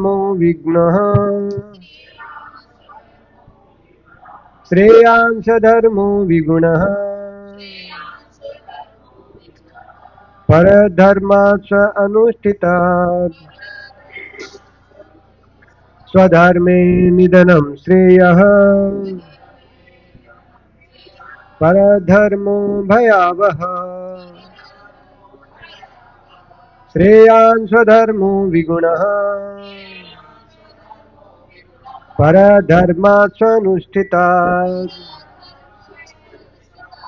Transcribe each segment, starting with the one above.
मो विघ्नः श्रेयांश धर्मो विगुणः परधर्मात् अनुष्ठितात् स्वधर्मे निधनं श्रेयः परधर्मो भयावह श्रेयांश धर्मो विगुणः परधर्मात् अनुष्ठितात्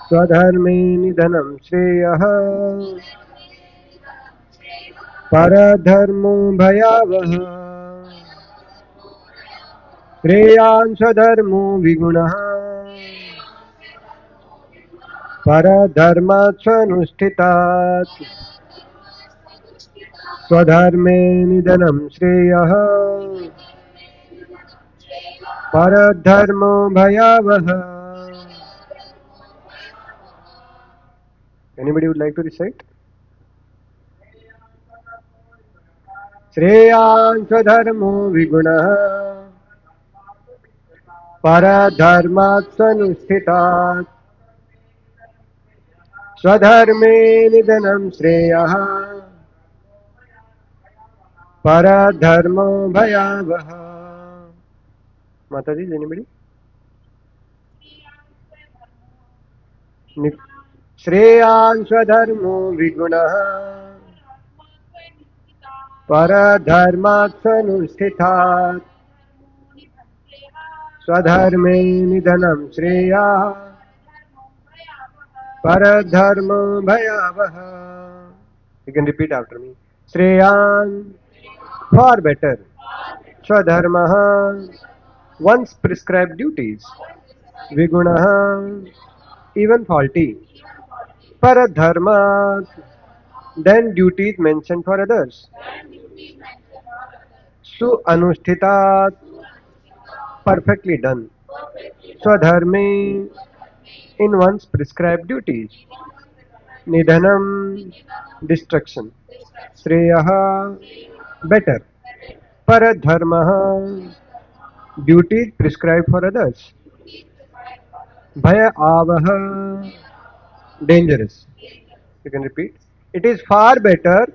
स्वधर्मे निधनं श्रेयः परधर्मो भयावह श्रेयांश धर्मो विगुणः परधर्मात् अनुष्ठितात् स्वधर्मे निधनं श्रेयः परधर्मो भयावह. Anybody would like to recite? Shreyansh धर्मो विगुणः परधर्मात् अनुष्ठितात् स्वधर्मे निधनं श्रेयः परधर्मो भयावह. Mataji, anybody? श्रेयांश धर्मो विगुणः परधर्मात् अनुष्ठितात् स्वधर्मे निधनं श्रेयः परधर्मो भयावह. You can repeat after me. Shreyan, for better. Swadharmaha, one's prescribed duties. Vigunaha, even faulty. Paradharma, then duties mentioned for others. Su anushthita, perfectly done. Swadharme, in one's prescribed duties. Nidhanam, destruction. Shreyaha, better. Paradharmaha, duties prescribed for others. Bhaya avaha, dangerous. You can repeat. It is far better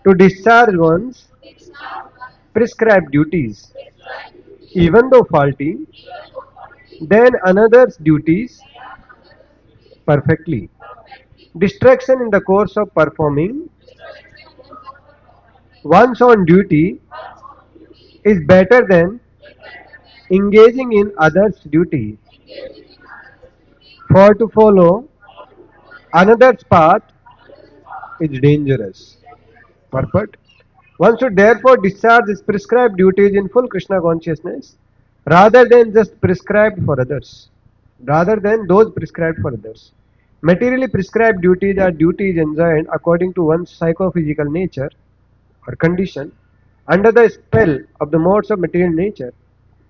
to discharge one's prescribed duties, even though faulty, than another's duties perfectly. Distraction in the course of performing one's own duty is better than engaging in others' duty. For to follow another's path is dangerous. Purport. One should therefore discharge his prescribed duties in full Krishna consciousness rather than just prescribed for others. Rather than those prescribed for others. Materially prescribed duties are duties enjoined according to one's psychophysical nature or condition under the spell of the modes of material nature.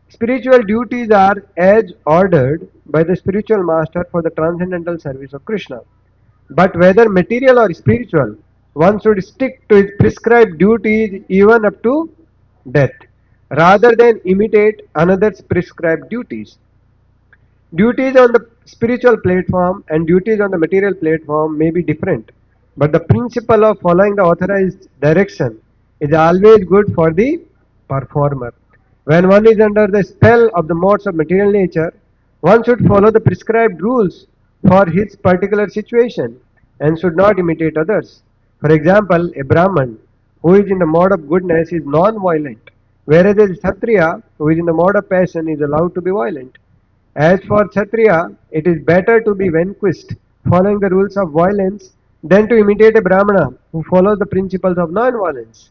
Spiritual duties are as ordered by the spiritual master for the transcendental service of Krishna. But whether material or spiritual, one should stick to his prescribed duties even up to death, rather than imitate another's prescribed duties. Duties on the spiritual platform and duties on the material platform may be different, but the principle of following the authorized direction is always good for the performer. When one is under the spell of the modes of material nature, one should follow the prescribed rules for his particular situation and should not imitate others. For example, a Brahman who is in the mode of goodness is non-violent, whereas a Kshatriya who is in the mode of passion is allowed to be violent. As for Kshatriya, it is better to be vanquished following the rules of violence than to imitate a Brahmana who follows the principles of non-violence.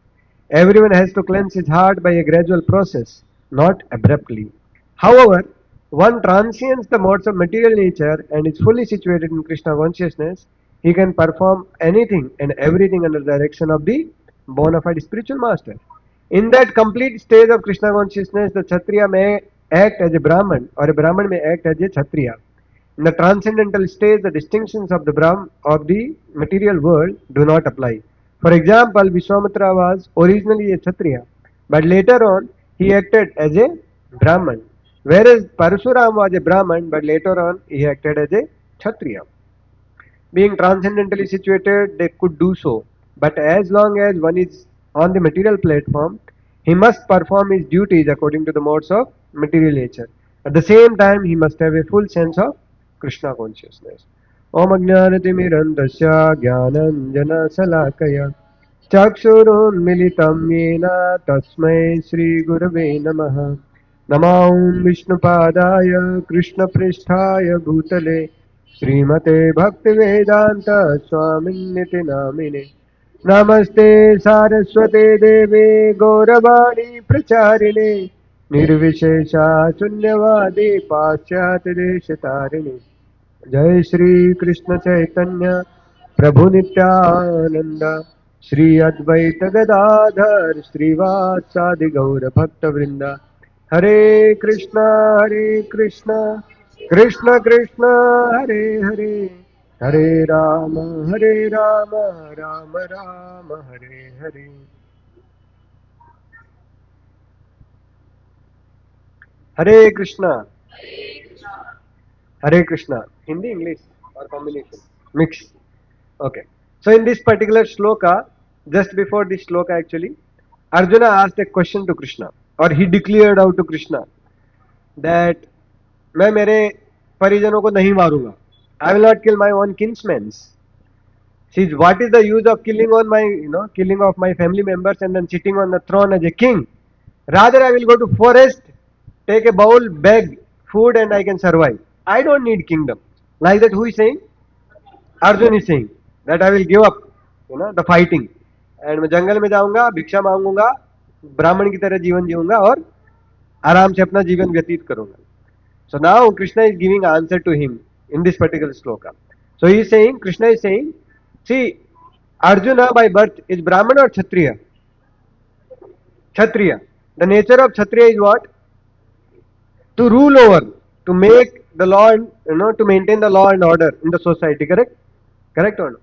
Everyone has to cleanse his heart by a gradual process, not abruptly. However, one transcends the modes of material nature and is fully situated in Krishna consciousness, he can perform anything and everything under the direction of the bona fide spiritual master. In that complete stage of Krishna consciousness, the Kshatriya may act as a Brahman or a Brahman may act as a Kshatriya. In the transcendental stage, the distinctions of the material world do not apply. For example, Vishwamitra was originally a Kshatriya, but later on he acted as a Brahman. Whereas Parasuram was a Brahman, but later on he acted as a Kshatriya. Being transcendentally situated, they could do so. But as long as one is on the material platform, he must perform his duties according to the modes of material nature. At the same time, he must have a full sense of Krishna consciousness. Om Ajnanatimirandasya Jnananjana Salakaya Chakshurunmilitam Yena Tasmai Shri Gurave Namaha Namaum Vishnupadaya Krishna Pristhaya Bhutale Srimate Bhaktivedanta Swaminiti Namine Namaste Saraswate Deve Gauravani Pracharine Nirvishesha Sunyavadi Paschat Deshatarine जय श्री कृष्ण चैतन्य प्रभु नित्यानंद श्री अद्वैत गदाधर श्रीवासादि गौर भक्त वृंदा हरे कृष्णा कृष्ण कृष्ण हरे हरे हरे राम राम राम हरे हरे हरे कृष्णा हरे Krishna Hindi English और combination mix. Okay. So in this particular shloka, just before this shloka actually, Arjuna asked a question to Krishna, or he declared out to Krishna that मैं मेरे परिजनों को नहीं मारूंगा. I will not kill my own kinsmen. See, what is the use of killing on my, killing of my family members and then sitting on the throne as a king? Rather, I will go to forest, take a bowl, beg food, and I can survive. I don't need kingdom. Like that, who is saying? Arjun is saying that I will give up the fighting and मैं जंगल में जाऊंगा भिक्षा मांगूंगा ब्राह्मण की तरह जीवन जीऊंगा और आराम से अपना जीवन व्यतीत करूंगा. So now Krishna is giving answer to him in this particular shloka. So he is saying Krishna is saying see Arjun by birth is Brahmin और Kshatriya. Kshatriya the nature of Kshatriya is what to rule over, to make the law and to maintain the law and order in the society. Correct? Correct or no?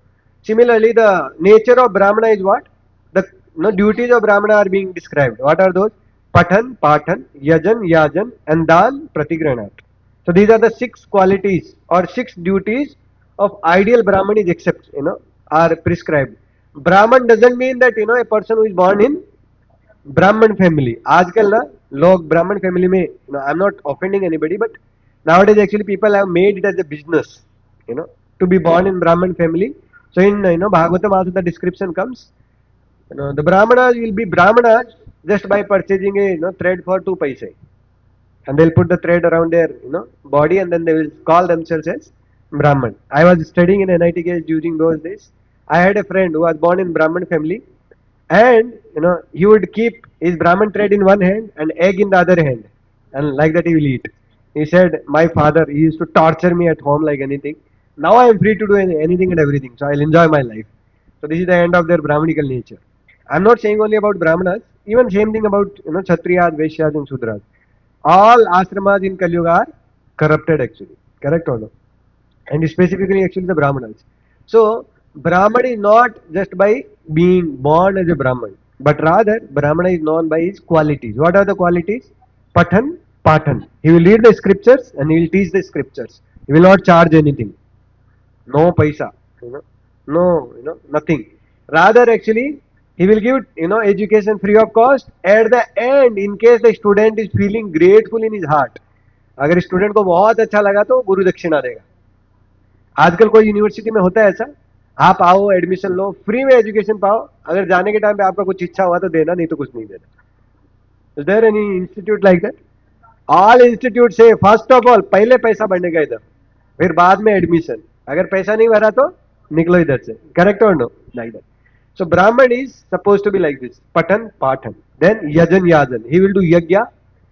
Similarly, the nature of Brahmana is what? The duties of Brahmana are being described. What are those? Pathan, Pathan, Yajan, Yajan, and Dan, Pratigranat. So these are the six qualities or six duties of ideal Brahman is except, are prescribed. Brahman doesn't mean that, a person who is born in ब्राह्मण family. आजकल ना लोग ब्राह्मण family में I am not offending anybody but nowadays actually people have made it as a business you know to be born in Brahman family. So in Bhagavatam also the description comes, the Brahmanas will be Brahmanas just by purchasing a thread for 2 paise, and they'll put the thread around their body and then they will call themselves as Brahman. I was studying in NIT during those days. I had a friend who was born in Brahman family, and he would keep his Brahman thread in one hand and egg in the other hand, and like that he will eat. He said, my father, he used to torture me at home like anything. Now I am free to do anything and everything, so I'll enjoy my life. So this is the end of their Brahmanical nature. I'm not saying only about Brahmanas, even same thing about Kshatriyas, Vaishyas and Shudras. All ashramas in Kali Yuga are corrupted actually. Correct or no? And specifically actually the Brahmanas. So Brahman is not just by being born as a Brahman, but rather Brahmana is known by his qualities. What are the qualities? Pathan, Pathan. He will read the scriptures and he will teach the scriptures. He will not charge anything. No paisa. No, nothing. Rather actually he will give education free of cost. At the end, in case the student is feeling grateful in his heart, अगर student को बहुत अच्छा लगा तो गुरु दक्षिणा देगा. आजकल कोई यूनिवर्सिटी में होता है ऐसा, आप आओ एडमिशन लो फ्री में एजुकेशन पाओ, अगर जाने के टाइम पे आपका कुछ इच्छा हुआ तो देना, नहीं तो कुछ नहीं देना. Is there any institute like that? All institute से फर्स्ट ऑफ ऑल पहले पैसा भरने का इधर, फिर बाद में एडमिशन. अगर पैसा नहीं भरा तो निकलो इधर से. करेक्ट और no? Like that. So Brahman is supposed to be like this: Patan, Patan. Then Yajan, Yajan. He will do yajna,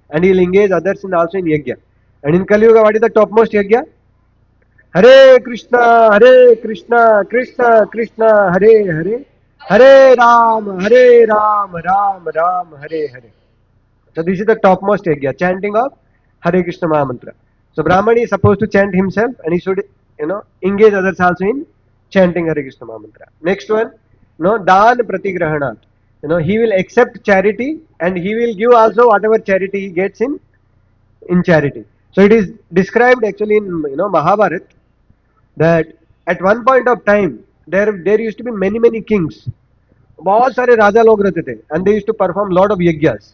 and he will engage others in also in yajna. And in Kali Yuga, what is the topmost yajna? Hare Krishna Krishna Krishna Hare Hare, Hare Ram Ram Ram Hare Hare. So this is the topmost yajna, chanting of Hare Krishna Mahamantra. So Brahman is supposed to chant himself and he should engage others also in chanting Hare Krishna Mahamantra. Next one, Dan Pratigrahanat. he will accept charity, and he will give also whatever charity he gets in charity. So it is described actually in Mahabharat, that at one point of time there used to be many kings. बहुत सारे राजा लोग रहते थे, and they used to perform lot of yajnas.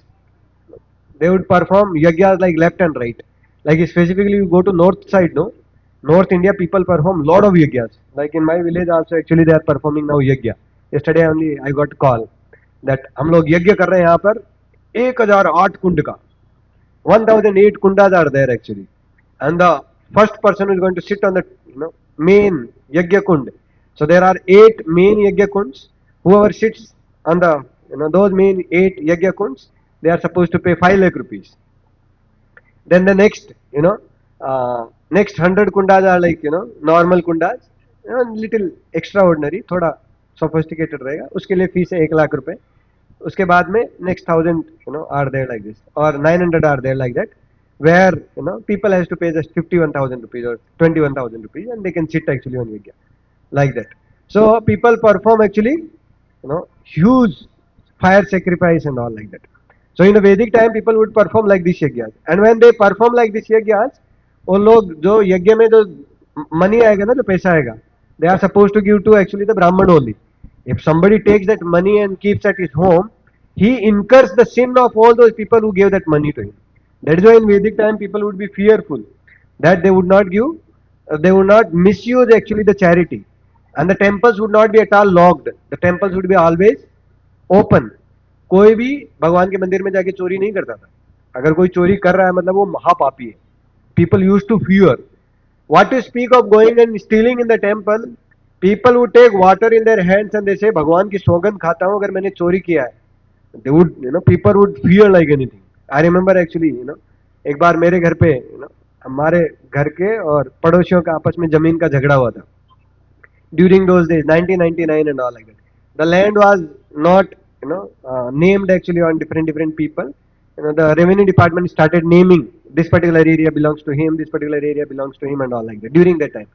They would perform yajnas like left and right. Like specifically, you go to north side, no, North India, people perform lot of yajnas. Like in my village also, actually they are performing now yajna. Yesterday only I got call that हम लोग यज्ञ कर रहे हैं यहाँ पर 1008 कुंड का. 1008 kundas are there actually, and the first person who is going to sit on the main yajna kund. So there are 8 main yajna kunds. Whoever sits on the those main 8 yajna kunds, they are supposed to pay 5 lakh rupees. Then the next next 100 kundas are like normal kundas, little extraordinary, थोड़ा sophisticated रहेगा, उसके लिए fees है 1 लाख रुपए. उसके बाद में next 1000 are there like this, or 900 are there like that, where people has to pay just 51,000 rupees or 21,000 rupees, and they can sit actually on yajna like that. So people perform actually huge fire sacrifice and all like that. So in the Vedic time, people would perform like this yajnas, and when they perform like this yajnas, वो लोग जो यज्ञ में जो money आएगा ना, जो पैसा आएगा, they are supposed to give to actually the Brahman only. If somebody takes that money and keeps at his home, he incurs the sin of all those people who gave that money to him. That is why in Vedic time people would be fearful that they would not give, they would not misuse actually the charity, and the temples would not be at all locked. The temples would be always open. कोई भी भगवान के मंदिर में जाके चोरी नहीं करता था. अगर कोई चोरी कर रहा है मतलब वो महापापी है. People used to fear. What to speak of going and stealing in the temple? People would take water in their hands and they say, भगवान की सौगंध खाता हूं अगर मैंने चोरी किया है. They would, people would fear like anything. I remember actually, एक बार मेरे घर पे, हमारे घर के और पड़ोसियों का आपस में जमीन का झगड़ा हुआ था. During those days, 1999 and all like that. The land was not, named actually on different people. The revenue department started naming this particular area belongs to him, this particular area belongs to him, and all like that during that time.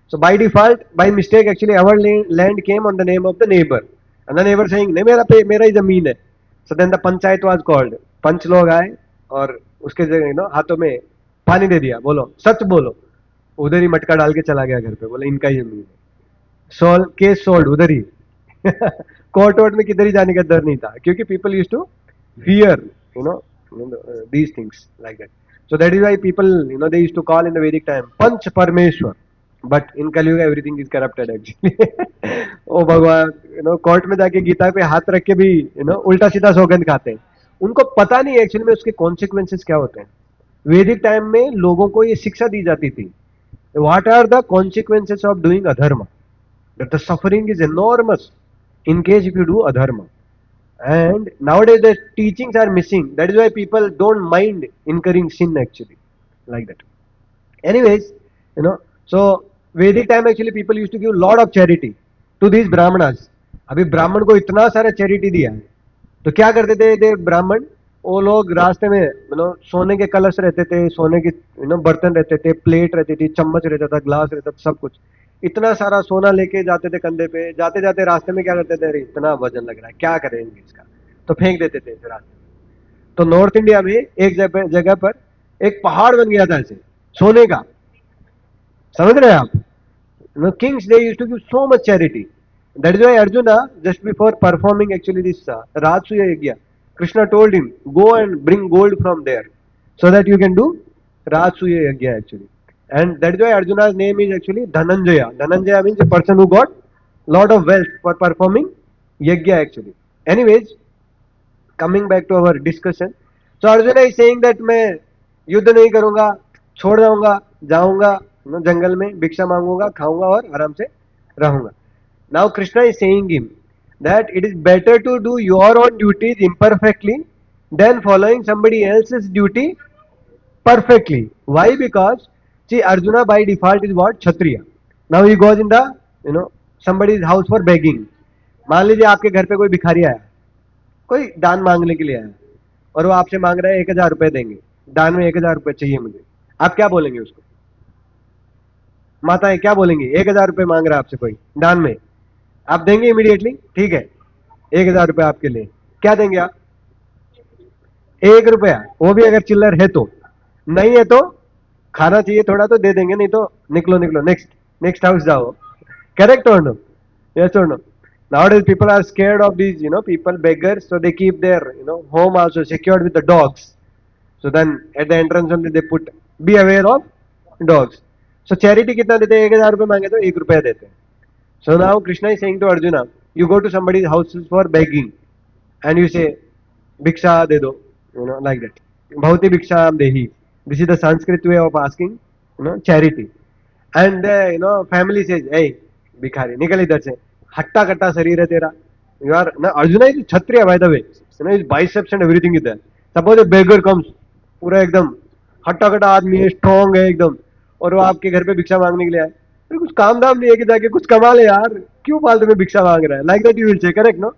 So by default, by mistake, actually our land came on the name of the neighbor, and the neighbor saying, नहीं मेरा ही जमीन है. So then the panchayat was called. पंच लोग आए और उसके जगह हाथों में पानी दे दिया. बोलो सच बोलो. उधर ही मटका डाल के चला गया घर पे. बोले इनका ही जमीन है. सोल्व केस सोल्ड उधर ही. कोर्ट वोर्ट में किधर ही जाने का डर नहीं था, क्योंकि people use to fear you know these things like that. So that is why people they used to call in the Vedic time Panch Parmeshwar, but in Kali Yuga everything is corrupted actually. ओ भगवान court में जाके गीता पे हाथ रख के भी उल्टा सीधा सौगंध खाते हैं. उनको पता नहीं एक्चुअली में उसके कॉन्सिक्वेंसेस क्या होते हैं. वैदिक टाइम में लोगों को ये शिक्षा दी जाती थी, what are the consequences of doing अधर्म, that the suffering is enormous in case if you do adharma. And nowadays the teachings are missing. That is why people don't mind incurring sin actually like that. Anyways, so Vedic time actually people used to give lot of charity to these brahmanas. अभी ब्राह्मण को इतना सारा charity दिया है, तो क्या करते थे ब्राह्मण, वो लोग रास्ते में सोने के कलश रहते थे, सोने के बर्तन रहते थे, प्लेट रहती थी, चम्मच रहता था, ग्लास रहता था, सब कुछ इतना सारा सोना लेके जाते थे कंधे पे. जाते जाते रास्ते में क्या करते थे, अरे इतना वजन लग रहा है क्या करेंगे इसका, तो फेंक देते थे रास्ते में. तो नॉर्थ इंडिया में एक जगह पर एक पहाड़ बन गया था ऐसे सोने का. समझ रहे हैं आप? Kings, they used to give so much charity. That is why Arjuna, just before performing actually this Rajsuya Yajna, Krishna told him, go and bring gold from there, so that you can do Rajsuya Yajna actually. And that is why Arjuna's name is actually Dhananjaya. Dhananjaya means a person who got lot of wealth for performing Yajna actually. Anyways, coming back to our discussion. So Arjuna is saying that मैं युद्ध नहीं करूंगा, छोड़ जाऊंगा, जाऊंगा जंगल में, भिक्षा मांगूंगा, खाऊंगा और आराम से रहूंगा. Now Krishna is saying him that it is better to do your own duties imperfectly than following somebody else's duty perfectly. Why? Because see, Arjuna by default is what? Kshatriya. Now he goes in the somebody's house for begging. मान लीजिए आपके घर पे कोई भिखारी आया, कोई दान मांगने के लिए आया, और वो आपसे मांग रहा है 1,000 रुपए देंगे, दान में 1,000 रुपए चाहिए मुझे. आप क्या बोलेंगे उसको? माताएं क्या बोलेंगी? 1,000 रुपए मांग रहा है आपसे कोई दान में, आप देंगे इमीडिएटली? ठीक है, 1,000 रुपए आपके लिए. क्या देंगे आप? 1 रुपया, वो भी अगर चिल्लर है तो। नहीं है तो खाना चाहिए थोड़ा तो दे देंगे, नहीं तो निकलो निकलो, नेक्स्ट नेक्स्ट हाउस जाओ। करेक्ट और no? Yes or no? Nowadays people are scared of these, people beggars, so they keep their, home also secured with the dogs. So then at the entrance only they put, be aware of dogs. So charity कितना देते हैं? 1,000 रुपये मांगे तो 1 रुपया देते हैं. So now Krishna is saying to Arjuna, you go to somebody's house for begging, and you say, भिक्षा दे दो, like that. Bhavati भिक्षा देही. This is the Sanskrit way of asking, charity. And family says, hey, भिखारी निकल इधर से, हट्टा कट्टा शरीर है तेरा. You are ना, Arjuna is Kshatriya by the way. His biceps and everything is there. Suppose a beggar comes, पूरा एकदम हट्टा कट्टा आदमी है, स्ट्रॉन्ग है एकदम, और वो आपके घर पे भिक्षा मांगने के लिए आए, फिर कुछ काम धाम नहीं है कि जाके कुछ कमा ले यार, क्यों फालतू में भिक्षा मांग रहा है? Like that you will say, correct no?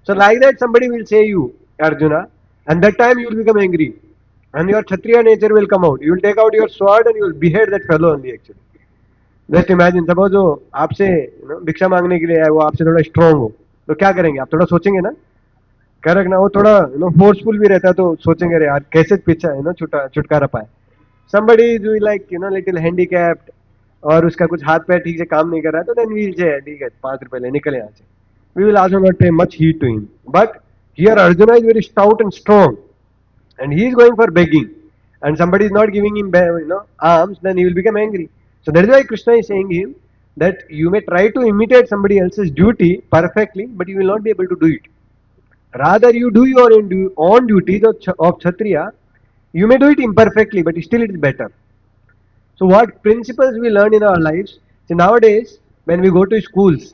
So like that somebody will say you, Arjuna, and that time you will become angry, and your Kshatriya nature will come out. You will take out your sword and you will behead that fellow only actually. Just imagine, suppose वो आपसे भिक्षा मांगने के लिए आए, वो आपसे थोड़ा स्ट्रांग हो, तो क्या करेंगे आप? थोड़ा सोचेंगे ना, करेक्ट ना? वो थोड़ा फोर्सफुल भी रहता है तो सोचेंगे अरे यार कैसे पीछा छुटकारा पाए. somebody is like little handicapped, और उसका कुछ हाथ पैर ठीक से काम नहीं कर रहा है, तो देन वील से ठीक है 5 रुपए ले निकले यहाँ से. We will also not pay much heed to him. But here Arjuna is very stout and strong, and he is going for begging, and somebody is not giving him alms, then he will become angry. So that is why Krishna is saying him that you may try to imitate somebody else's duty perfectly, but you will not be able to do it. Rather, you do your own duties of Kshatriya. You may do it imperfectly, but still it is better. So what principles we learn in our lives? So nowadays, when we go to schools,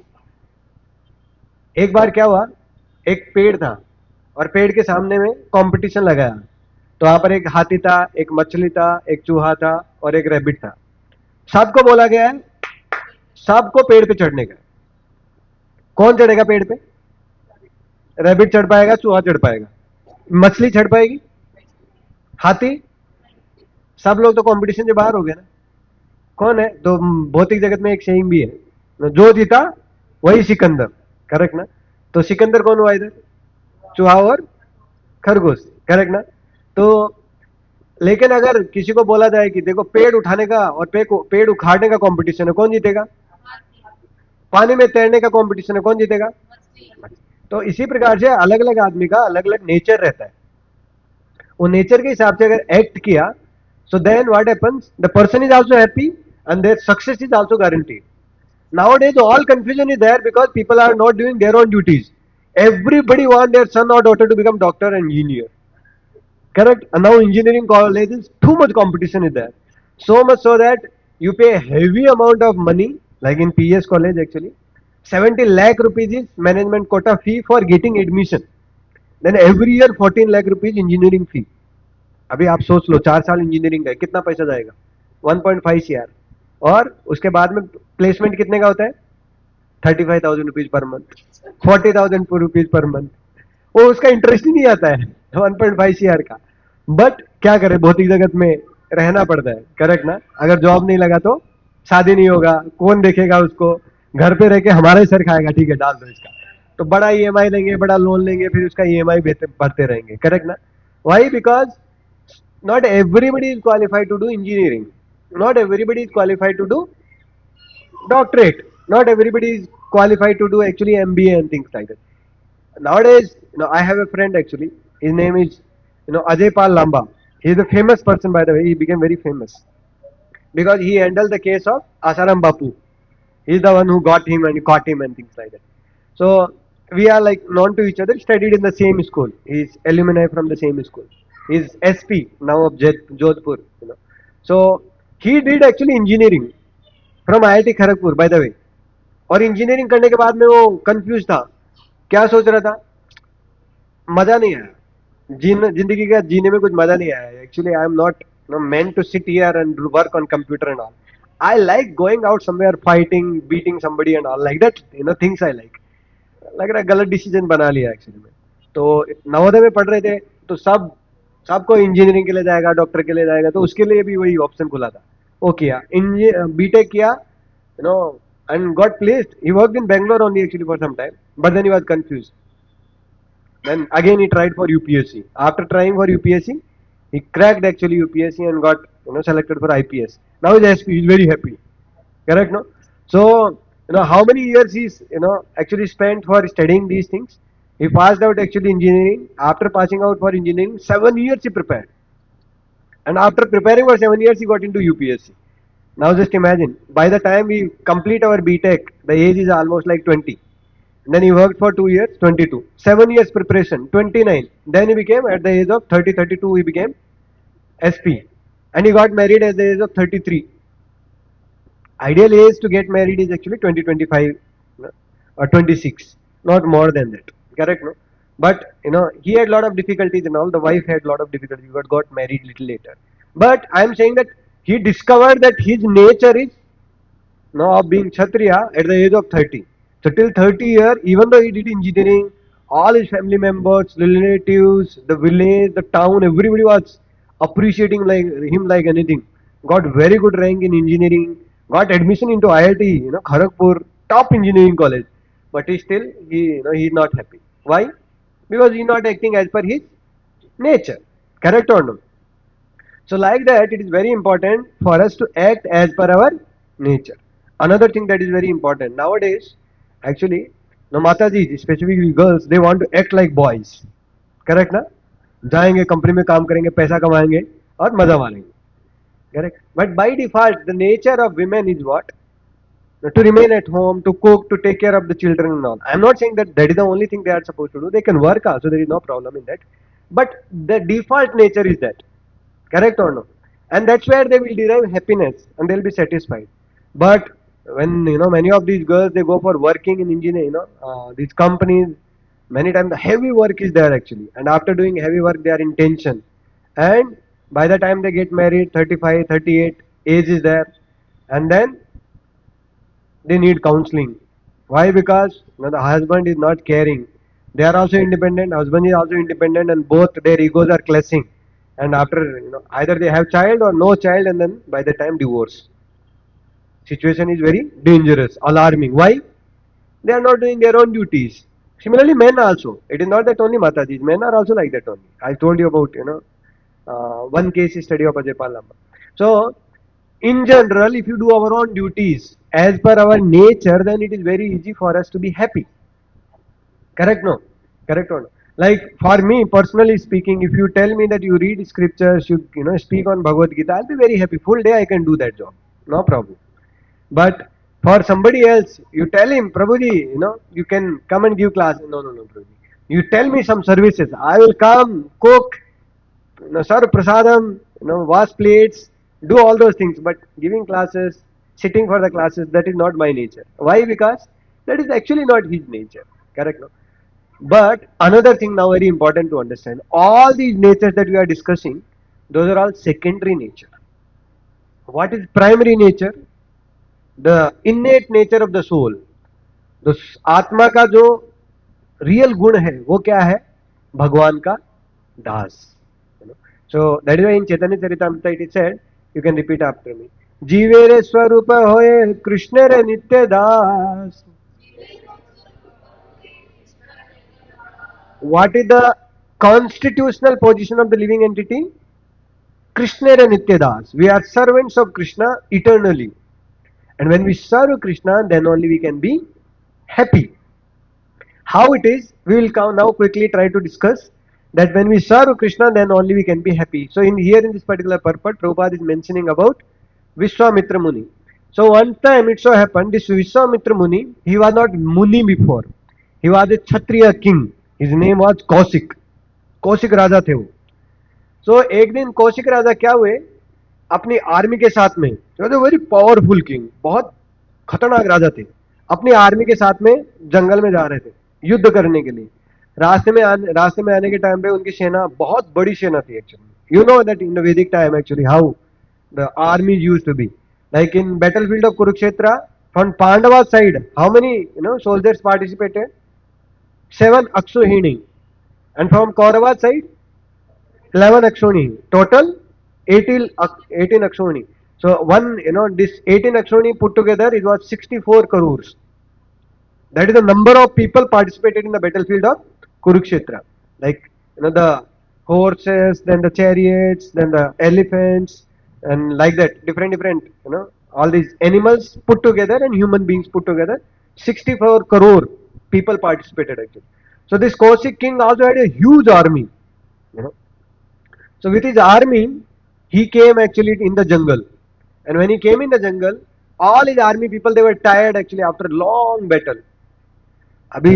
एक बार क्या हुआ, एक पेड़ था, और पेड़ के सामने में कंपटीशन लगाया. तो वहां पर एक हाथी था, एक मछली था, एक चूहा था, और एक रैबिट था. सबको बोला गया है सबको पेड़ पे चढ़ने का. कौन चढ़ेगा पेड़ पे? रैबिट चढ़ पाएगा, चूहा चढ़ पाएगा, मछली चढ़ पाएगी, हाथी? सब लोग तो कंपटीशन से बाहर हो गए ना. कौन है? तो भौतिक जगत में एक सेइंग भी है, जो जीता वही सिकंदर. करेक्ट ना? तो सिकंदर कौन हुआ इधर? चूहा और खरगोश. करेक्ट ना? तो लेकिन अगर किसी को बोला जाए कि देखो पेड़ उठाने का और पेड़ उखाड़ने का कंपटीशन है, कौन जीतेगा? पानी में तैरने का कंपटीशन है, कौन जीतेगा? तो इसी प्रकार से अलग अलग आदमी का अलग अलग नेचर रहता है. वो नेचर के हिसाब से अगर एक्ट किया, so then what happens? The person is also happy and their success is also guaranteed. Nowadays all confusion is there because people are not doing their own duties. Everybody want their son or daughter to become doctor and engineer. Correct? And now engineering colleges, too much competition is there. So much so that you pay a heavy amount of money, like in PS college actually. 70 lakh rupees is management quota fee for getting admission. Then every year 14 lakh rupees engineering fee. अभी आप सोच लो 4 साल engineering का कितना पैसा जाएगा? 1.5 CR. और उसके बाद में प्लेसमेंट कितने का होता है? 35,000 rupees per month, 40,000 rupees per month. वो उसका इंटरेस्ट ही नहीं आता है 1.5 CR का. बट क्या करें, भौतिक जगत में रहना पड़ता है. करेक्ट ना? अगर जॉब नहीं लगा तो शादी नहीं होगा, कौन देखेगा उसको? घर पे रह के हमारा ही सर खाएगा, ठीक है डाल दो इसका. तो बड़ा EMI लेंगे, बड़ा लोन लेंगे, फिर उसका EMI भरते रहेंगे. करेक्ट ना? Why? Because not everybody is qualified to do engineering, not everybody is qualified to do doctorate, not everybody is qualified to do actually MBA and things like that. Nowadays, I have a friend actually, his name is Ajay Pal Lamba. He is a famous person, by the way. He became very famous because he handled the case of Asaram Bapu. He is the one who got him and caught him and things like that. So we are like known to each other, studied in the same school. He is alumni from the same school. He is SP now of Jodhpur. So he did actually engineering from IIT Kharagpur, by the way. और engineering करने के बाद में वो confuse था. क्या सोच रहा था? मजा नहीं आया, जिंदगी का जीने में कुछ मजा नहीं आया. Actually I am not meant to sit here and work on computer and all. I like going out somewhere, fighting, beating somebody and all like that. Things I like. लग रहा है गलत डिसीजन बना लिया एक्चुअली में. तो नवोदय में पढ़ रहे थे, तो सबको इंजीनियरिंग के लिए जाएगा, डॉक्टर के लिए जाएगा, तो उसके लिए भी वही ऑप्शन खुला था. वो किया, बीटेक किया, and got placed. He worked in Bangalore only actually for some time, but then he was confused. Then again he tried for UPSC. After trying for UPSC, he cracked actually UPSC and got selected for IPS. Now he's SP. He's very happy. Correct, no? So how many years he's actually spent for studying these things. He passed out actually engineering. After passing out for engineering, 7 years he prepared, and after preparing for 7 years, he got into UPSC. Now just imagine, by the time we complete our BTech, the age is almost like 20. Then he worked for 2 years, 22. 7 years preparation, 29. Then he became, at the age of 30, 32, he became SP. And he got married at the age of 33. Ideal age to get married is actually 20, 25 no, or 26, not more than that. Correct, no? But he had a lot of difficulties and all. The wife had a lot of difficulties, but got married little later. But I am saying that he discovered that his nature is now of being Kshatriya at the age of 30. So till 30 year, even though he did engineering, all his family members, relatives, the village, the town, everybody was appreciating like him like anything. Got very good rank in engineering, got admission into IIT, Kharagpur, top engineering college. But he's not happy. Why? Because he's not acting as per his nature. Correct or no? So like that, it is very important for us to act as per our nature. Another thing that is very important nowadays, actually, no Mataji, specifically girls, they want to act like boys. Correct ना? जाएंगे company में काम करेंगे पैसा कमाएंगे और मजा मारेंगे. Correct. But by default, the nature of women is what? To remain at home, to cook, to take care of the children and all. I'm not saying that that is the only thing they are supposed to do. They can work also. There is no problem in that. But the default nature is that. Correct or no? And that's where they will derive happiness and they'll be satisfied. But when many of these girls they go for working in engineering, these companies, many times the heavy work is there actually, and after doing heavy work they are in tension, and by the time they get married, 35, 38, age is there, and then they need counseling. Why? Because the husband is not caring. They are also independent. Husband is also independent, and both their egos are clashing. And after either they have child or no child, and then by the time divorce. Situation is very dangerous, alarming. Why? They are not doing their own duties. Similarly, men also. It is not that only Matajis. Men are also like that only. I told you about one case study of Ajay Pal Lamba. So in general, if you do our own duties as per our nature, then it is very easy for us to be happy. Correct? No? Correct or no? Like for me, personally speaking, if you tell me that you read scriptures, you speak on Bhagavad Gita, I'll be very happy. Full day I can do that job. No problem. But for somebody else, you tell him, Prabhuji, you can come and give class. No, no, no, Prabhuji. You tell me some services. I will come, cook, serve prasadam, wash plates, do all those things. But giving classes, sitting for the classes, that is not my nature. Why? Because that is actually not his nature. Correct? No? But another thing now very important to understand. All these natures that we are discussing, those are all secondary nature. What is primary nature? The innate nature of the soul. तो आत्मा का जो real गुण है वो क्या है? भगवान का दास. So that is why in Chaitanya Charitamrita it is said, you can repeat after me, जीवे रे स्वरूप होए कृष्ण रे नित्य दास. What is the constitutional position of the living entity? Krishna re Nitya Das. We are servants of Krishna eternally. And when we serve Krishna, then only we can be happy. How it is, we will now quickly try to discuss that when we serve Krishna, then only we can be happy. So in here in this particular purport, Prabhupada is mentioning about Vishwamitra Muni. So one time it so happened, this Vishwamitra Muni, he was not Muni before. He was a Kshatriya king. His name was Kausik. Kaushik राजा थे वो. सो एक दिन कौशिक राजा क्या हुए, अपनी army के साथ में, वेरी पावरफुल किंग, बहुत खतरनाक राजा थे, अपनी आर्मी के साथ में जंगल में जा रहे थे युद्ध करने के लिए. रास्ते में आने के टाइम पे उनकी सेना बहुत बड़ी सेना थी actually. You know that in the Vedic time actually how the army used to be, like in battlefield of Kurukshetra, from Pandava side, how many soldiers participated? 7 Aksuhini. And from Kaurava side, 11 Akshoni. Total 18 Akshoni. So one, this 18 Akshoni put together, it was 64 crores. That is the number of people participated in the battlefield of Kurukshetra. like the horses, then the chariots, then the elephants, and like that, different, all these animals put together and human beings put together. 64 crore people participated actually. So this Kaushik king also had a huge army, you know. So with his army, he came actually in the jungle, and when he came in the jungle, all his army people they were tired actually after a long battle. अभी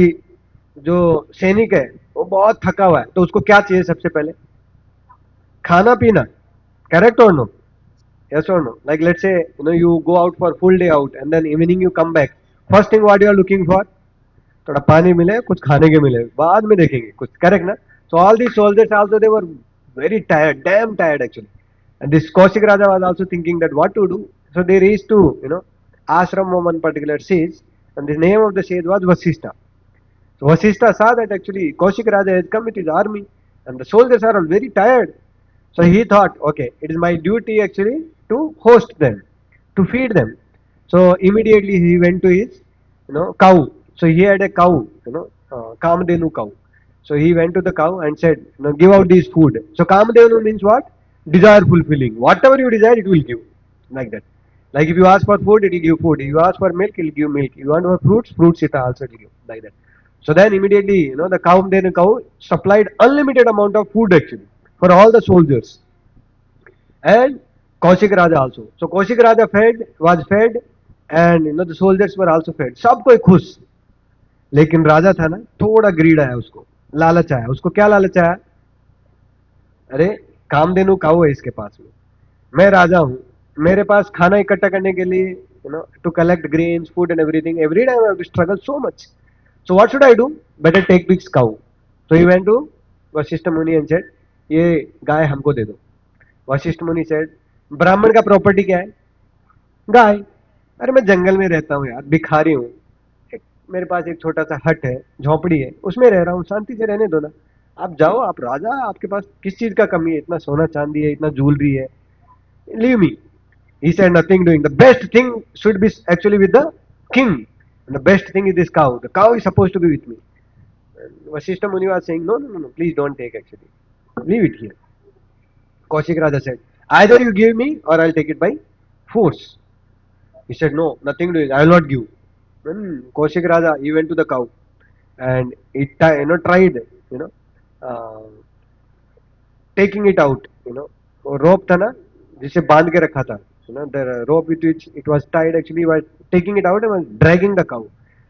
जो सैनिक है वो बहुत थका हुआ है, तो उसको क्या चाहिए सबसे पहले? खाना पीना. Correct or no? Yes or no? Like let's say you go out for full day out and then evening you come back. First thing what you are looking for? थोड़ा पानी मिले, कुछ खाने के मिले, बाद में देखेंगे कुछ. करेक्ट ना? So all these soldiers also they were very tired, damn tired actually. And this Kaushik Raja was also thinking that what to do. So they reached to ashram of one particular sage, and the name of the sage was Vasishta. So Vasishta saw that actually Kaushik Raja has come with his army, and the soldiers are all very tired. So he thought, okay, it is my duty actually to host them, to feed them. So immediately he went to his, cow. So he had a cow, Kamadhenu cow. So he went to the cow and said, give out this food. So Kamadhenu means what? Desire fulfilling. Whatever you desire, it will give. Like that. Like if you ask for food, it will give food. If you ask for milk, it will give milk. If you want for fruits, fruits it also will give. Like that. So then immediately, the cow supplied unlimited amount of food actually for all the soldiers and Kaushik Raja also. So Kaushik Raja was fed, and the soldiers were also fed. सब कोई खुश. लेकिन राजा था ना, थोड़ा grid आया उसको, लालच आया उसको. क्या लालच आया? अरे कामधेनु काऊ है इसके पास में, मैं राजा हूं, मेरे पास खाना इकट्ठा करने के लिए to collect grains food and everything every time I have to struggle so much. So what should I do? Better take this cow. So he went to Vashishtha Muni and said, ये गाय हमको दे दो. वशिष्ठ मुनि सेड, ब्राह्मण का प्रॉपर्टी क्या है? गाय. अरे मैं जंगल में रहता हूँ यार, भिखारी हूँ, मेरे पास एक छोटा सा हट है, झोपड़ी है, उसमें रह रहा हूँ, शांति से रहने दो ना. आप जाओ, आप राजा, आपके पास किस चीज का कमी है? इतना सोना चांदी है, इतना ज्वेलरी है, leave me. He said nothing doing. The best thing should be actually with the king. And the best thing is this cow. The cow is supposed to be with me. And Vasishta Muni was saying, no, no, no, no, please don't take actually. Leave it here. Kaushik Raja said, either you give me or I'll take it by force. He said, no, nothing doing. I will not give. Then Kaushik Raja, he went to the cow and he tried, uh, taking it out. वो rope था ना, जिसे बांध के रखा था. The rope with which it was tied actually was taking it out and was dragging the cow.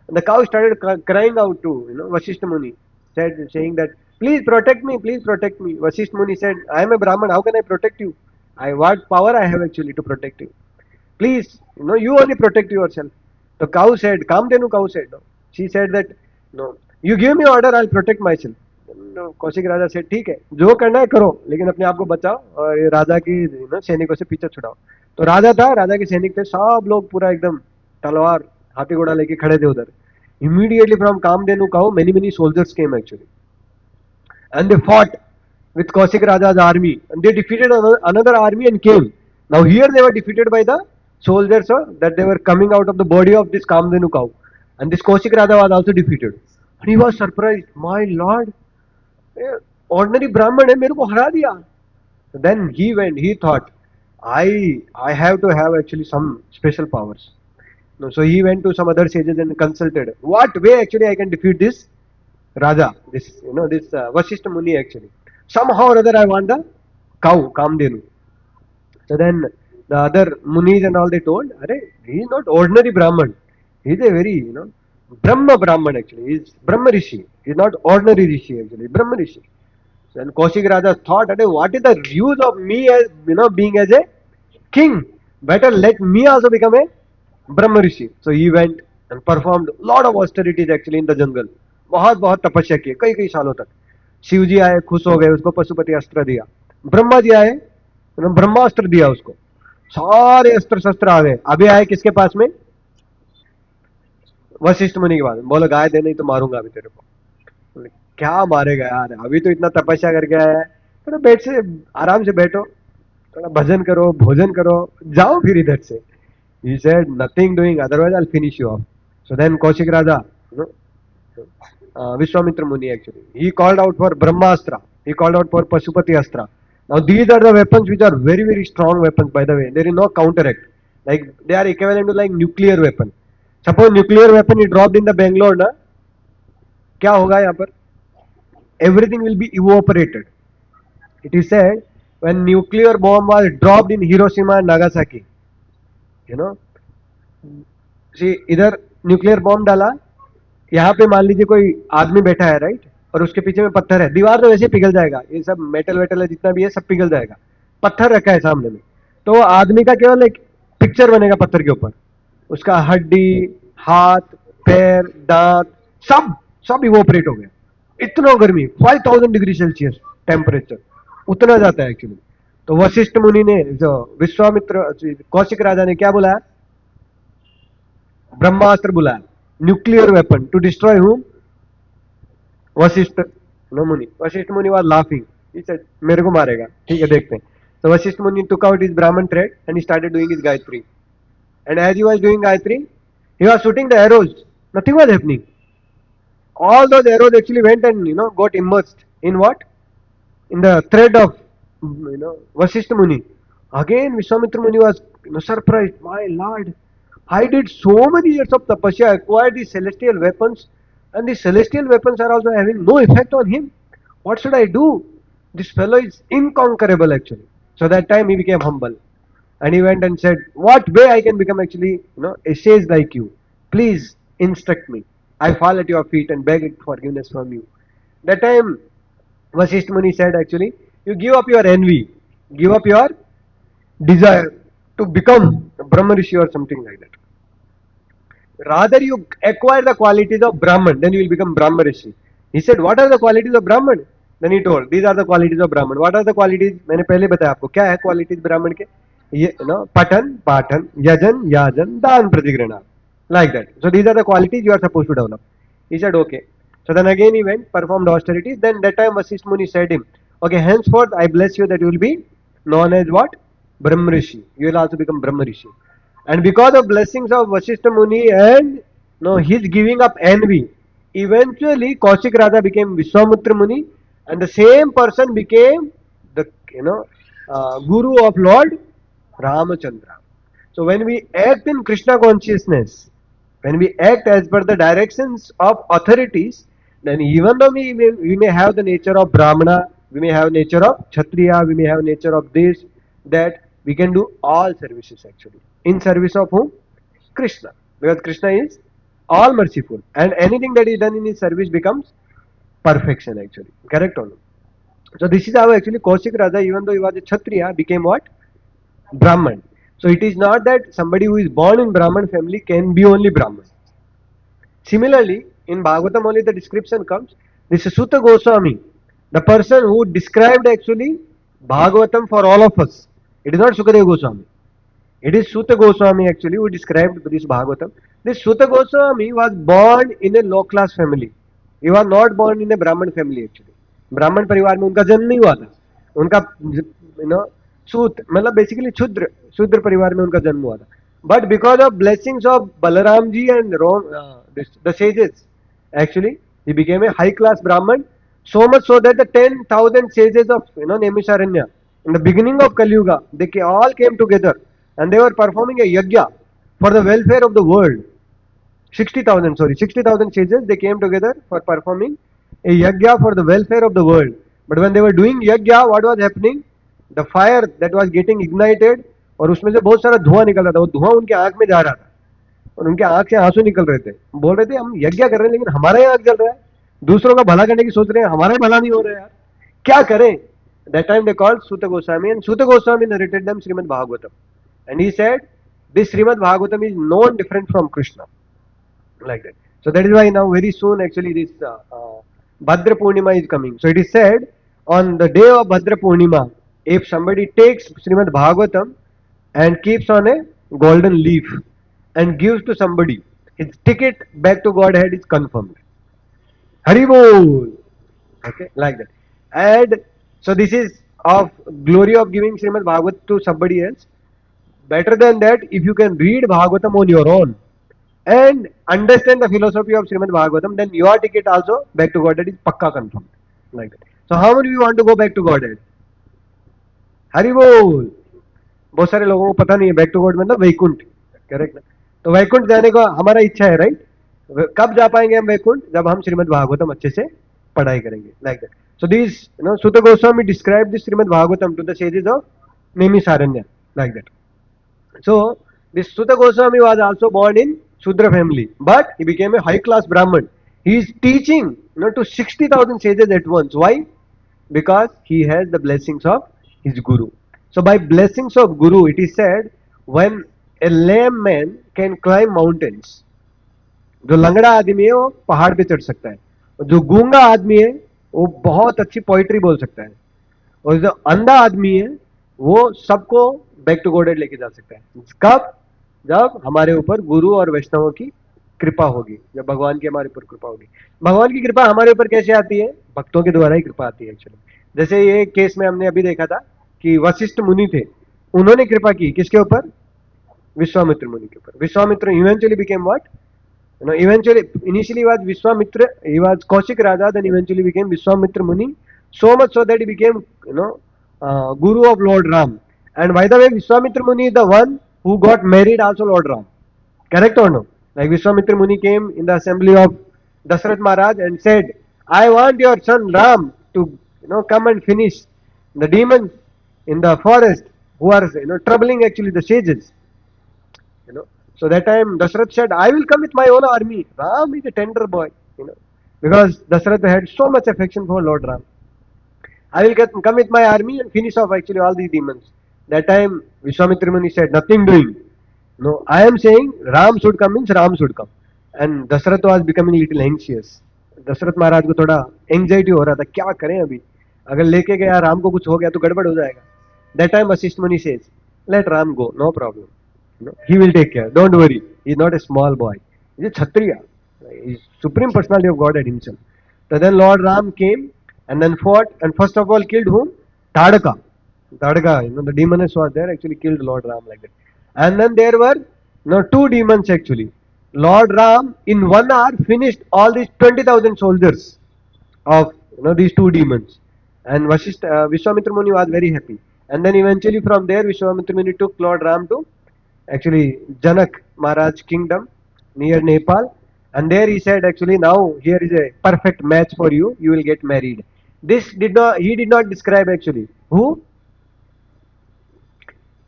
And the cow started crying out to Vasishta Muni, saying that please protect me. Vasishta Muni said, I am a Brahman, how can I protect you? What power I have actually to protect you? Please, you only protect yourself. The cow said, Kamdenu cow said, no. She said that, no, you give me order, I'll protect myself. Kaushik राजा से ठीक है, जो करना है करो, लेकिन अपने आप को बचाओ और ये राजा की सैनिकों से पीछे छुड़ाओ. तो राजा था, राजा के सैनिक थे, सब लोग पूरा एकदम तलवार हाथी घोड़ा लेके खड़े थे उधर. Immediately from Kamadhenu cow many many soldiers came actually, and they fought with Kaushik Raja's army, and they defeated another army and came. Now here they were defeated by the soldiers that they were coming out of the body of this Kamdenu cow, and this Kaushik Raja was also defeated. And he was surprised, my lord, ordinary Brahman है, मेरे को हरा दिया. Then he thought, I have to have actually some special powers. No, so he went to some other sages and consulted. What way actually I can defeat this Raja, this Vasishta Muni actually. Somehow or other I want the cow, Kamdenu. So then the other Munis and all they told, Arey, he is not ordinary Brahman. He is a very, Brahma Brahman actually. He is Brahma Rishi. He is not ordinary Rishi actually, Brahma Rishi. So then Kaushik Raja thought, Arey, what is the use of me as, being as a king? Better let me also become a Brahma Rishi. So he went and performed lot of austerities actually in the jungle. बहुत बहुत तपस्या की, कई कई सालों तक. शिव जी आए, खुश हो गए, उसको पशुपति अस्त्र दिया. ब्रह्मा जी आए, ब्रह्मास्त्र दिया उसको. सारे अस्त्र शस्त्र आ गए. अभी आए किसके पास में? वशिष्ठ मुनि के पास. बोलो गाय दे, नहीं तो मारूंगा अभी तेरे को. बोले, क्या मारेगा यार, अभी तो इतना तपस्या करके आया है, थोड़ा बैठ से आराम से बैठो, थोड़ा भजन करो, भोजन करो, जाओ फिर इधर से. He said, nothing doing, otherwise I'll finish you off. So then Kaushik Raja, Vishwamitra Muni actually. He called out for Brahmastra. He called out for Pashupati Astra. Now these are the weapons which are very very strong weapons by the way. There is no counteract. Like they are equivalent to like nuclear weapon. Suppose nuclear weapon is dropped in the Bangalore ना, क्या होगा यहाँ पर? Everything will be evaporated. It is said when nuclear bomb was dropped in Hiroshima and Nagasaki, you know, see इधर nuclear bomb डाला, यहाँ पे मान लीजिए कोई आदमी बैठा है राइट, और उसके पीछे में पत्थर है, दीवार तो वैसे ही पिघल जाएगा, ये सब मेटल वेटल है जितना भी है सब पिघल जाएगा, पत्थर रखा है सामने में, तो वो आदमी का केवल एक पिक्चर बनेगा पत्थर के ऊपर, उसका हड्डी, हाथ, पैर, दांत, सब सब इवोपरेट हो गया. इतना गर्मी 5000 डिग्री सेल्सियस टेम्परेचर उतना जाता है एक्चुअली. तो वशिष्ठ मुनि ने, जो विश्वामित्र कौशिक राजा ने क्या बोला, ब्रह्मास्त्र बुलाया, nuclear weapon to destroy whom, Vashishtha no Muni. Vashishtha मुनि वाज लाफिंग, ही सेड मेरे को मारेगा, ठीक है देखते हैं. So Vasishtha Muni took out his Brahman thread and he started doing his Gayatri. And as he was doing Gayatri, he was shooting the arrows. Nothing was happening. All those arrows actually went and got immersed in what? In the thread of Vasishtha Muni. Again Vishwamitra Muni was surprised. My lord, I did so many years of tapasya, acquired these celestial weapons, and these celestial weapons are also having no effect on him. What should I do? This fellow is inconquerable actually. So that time he became humble. And he went and said, what way I can become actually, a sage like you? Please instruct me. I fall at your feet and beg forgiveness from you. That time Vasishtha Muni said actually, you give up your envy, give up your desire to become a Brahma Rishi or something like that. Rather you acquire the qualities of Brahman, then you will become Brahma Rishi. He said, what are the qualities of Brahman? Then he told, these are the qualities of Brahman. What are the qualities? मैंने पहले बताया आपको क्या है qualities ब्राह्मण के, ये पठन पाठन यजन याजन दान प्रतिगृहण, like that. So these are the qualities you are supposed to develop. He said okay. So then again he went, performed austerities. Then that time Vasishtha Muni said him, okay, henceforth I bless you that you will be known as what? Brahma Rishi. You will also become Brahma Rishi. And because of blessings of Vasishtha Muni and his giving up envy, eventually Kaushik Raja became Vishwamitra Muni, and the same person became the guru of Lord Ramachandra. So when we act in Krishna consciousness, when we act as per the directions of authorities, then even though we may have the nature of Brahmana, we may have nature of Kshatriya, we may have nature of this, that, we can do all services actually. In service of whom? Krishna. Because Krishna is all merciful. And anything that is done in his service becomes perfection actually. Correct or no? So this is how actually Kaushik Raja, even though he was a Kshatriya, became what? Brahman. So it is not that somebody who is born in Brahman family can be only Brahman. Similarly, in Bhagavatam only the description comes, this is Sutta Goswami, the person who described actually Bhagavatam for all of us. It is not Sukadeva Goswami. It is Sutta Goswami actually who described this Bhagavatam. This Sutta Goswami was born in a low class family. He was not born in a Brahman family actually. ब्राह्मण परिवार में उनका जन्म नहीं हुआ था, उनका सूत मतलब बेसिकली शूद्र शूद्र परिवार में उनका जन्म हुआ था. But because of blessings of Balaram ji and the sages, actually he became a high class Brahman. So much so that the 10,000 sages of Naimisharanya in the beginning of Kali Yuga, they all came together and they were performing a yajna for the welfare of the world. 60,000 sages, they came together for performing a yajna for the welfare of the world. But when they were doing yajna, what was happening? The fire that was getting ignited, और उसमें से बहुत सारा धुआं निकल रहा था, वो धुआं उनके आंख में जा रहा था और उनके आंख से आंसू निकल रहे थे. बोल रहे थे हम यज्ञ कर रहे हैं लेकिन हमारा ही आंख जल रहा है, दूसरों का भला करने की सोच रहे हैं, हमारा ही भला नहीं हो रहा है यार, क्या करें? That time they called Sutta Goswami, and Sutta Goswami narrated them Srimad Bhagavatam, and he said this Srimad Bhagavatam is known different from Krishna, like that. So that is why now very soon actually this Bhadra Purnima is coming. So it is said on the day of Bhadra Purnima, if somebody takes Srimad Bhagavatam and keeps on a golden leaf and gives to somebody, his ticket back to Godhead is confirmed. Haribol. Okay, like that. And so this is of glory of giving Srimad Bhagavatam to somebody else. Better than that, if you can read Bhagavatam on your own and understand the philosophy of Srimad Bhagavatam, then your ticket also back to Godhead is pakka confirmed. Like that. So how many of you want to go back to Godhead? Hari बोल. बहुत सारे लोगों को पता नहीं है back to God मतलब Vaikuntha. Correct ना. तो वैकुंठ जाने का हमारा इच्छा है, राइट. कब जा पाएंगे हम वैकुंठ? जब हम श्रीमद् भागवतम अच्छे से पढ़ाई करेंगे. Like that. So this Suta Goswami describe this Shrimad Bhagavatam to the sages of Naimisharanya. Like that. So this Sutta Goswami was also born in Shudra family, but he became a high class Brahman. He is teaching to 60,000 sages at once. Why? Because he has the blessings of his Guru. So by blessings of Guru, it is said when a lame man can climb mountains, जो लंगड़ा आदमी है वो पहाड़ पे चढ़ सकता है, और जो गूंगा आदमी है वो बहुत अच्छी पोइट्री बोल सकता है, और जो अंधा आदमी है वो सबको बैक टू गॉडेड लेके जा सकता है. कब? जब हमारे ऊपर गुरु और वैष्णवों की कृपा होगी, जब भगवान की हमारे ऊपर कृपा होगी. भगवान की कृपा हमारे ऊपर कैसे आती है? भक्तों के द्वारा ही कृपा आती है एक्चुअली. जैसे ये केस में हमने अभी देखा था कि वशिष्ठ मुनि थे, उन्होंने कृपा की किसके ऊपर? विश्वामित्र मुनि के ऊपर. Vishwamitra eventually became what? Eventually, initially was Vishwamitra, he was Kaushik Raja, then eventually became Vishwamitra Muni, so much so that he became, Guru of Lord Ram. And by the way, Vishwamitra Muni is the one who got married also Lord Ram. Correct or no? Like Vishwamitra Muni came in the assembly of Dasarath Maharaj and said, I want your son Ram to, come and finish the demons in the forest who are, troubling actually the sages. you know. So that time Dasarath said, I will come with my own army. Ram is a tender boy, because Dasarath had so much affection for Lord Ram. I will come with my army and finish off actually all these demons. That time Vishwamitra Muni said, nothing doing. No, I am saying Ram should come means Ram should come. And Dasarath was becoming little anxious. Dasharatha Maharaj को थोड़ा anxiety हो रहा था, क्या करें अभी, अगर लेके गया राम को कुछ हो गया तो गड़बड़ हो जाएगा. That time Vashishtha Muni says, let Ram go, no problem. He will take care. Don't worry. He is not a small boy. He is a Kshatriya. He is supreme personality of Godhead himself. So then Lord Ram came and then fought and first of all killed whom? Tadaka. Tadaka, the demoness was there, actually killed Lord Ram like that. And then there were two demons actually. Lord Ram in 1 hour finished all these 20,000 soldiers of these two demons. And Vishwamitra Muni was very happy. And then eventually from there Vishwamitra Muni took Lord Ram to actually Janak Maharaj kingdom near Nepal, and there he said actually now here is a perfect match for you, you will get married. This he did not describe actually. Who?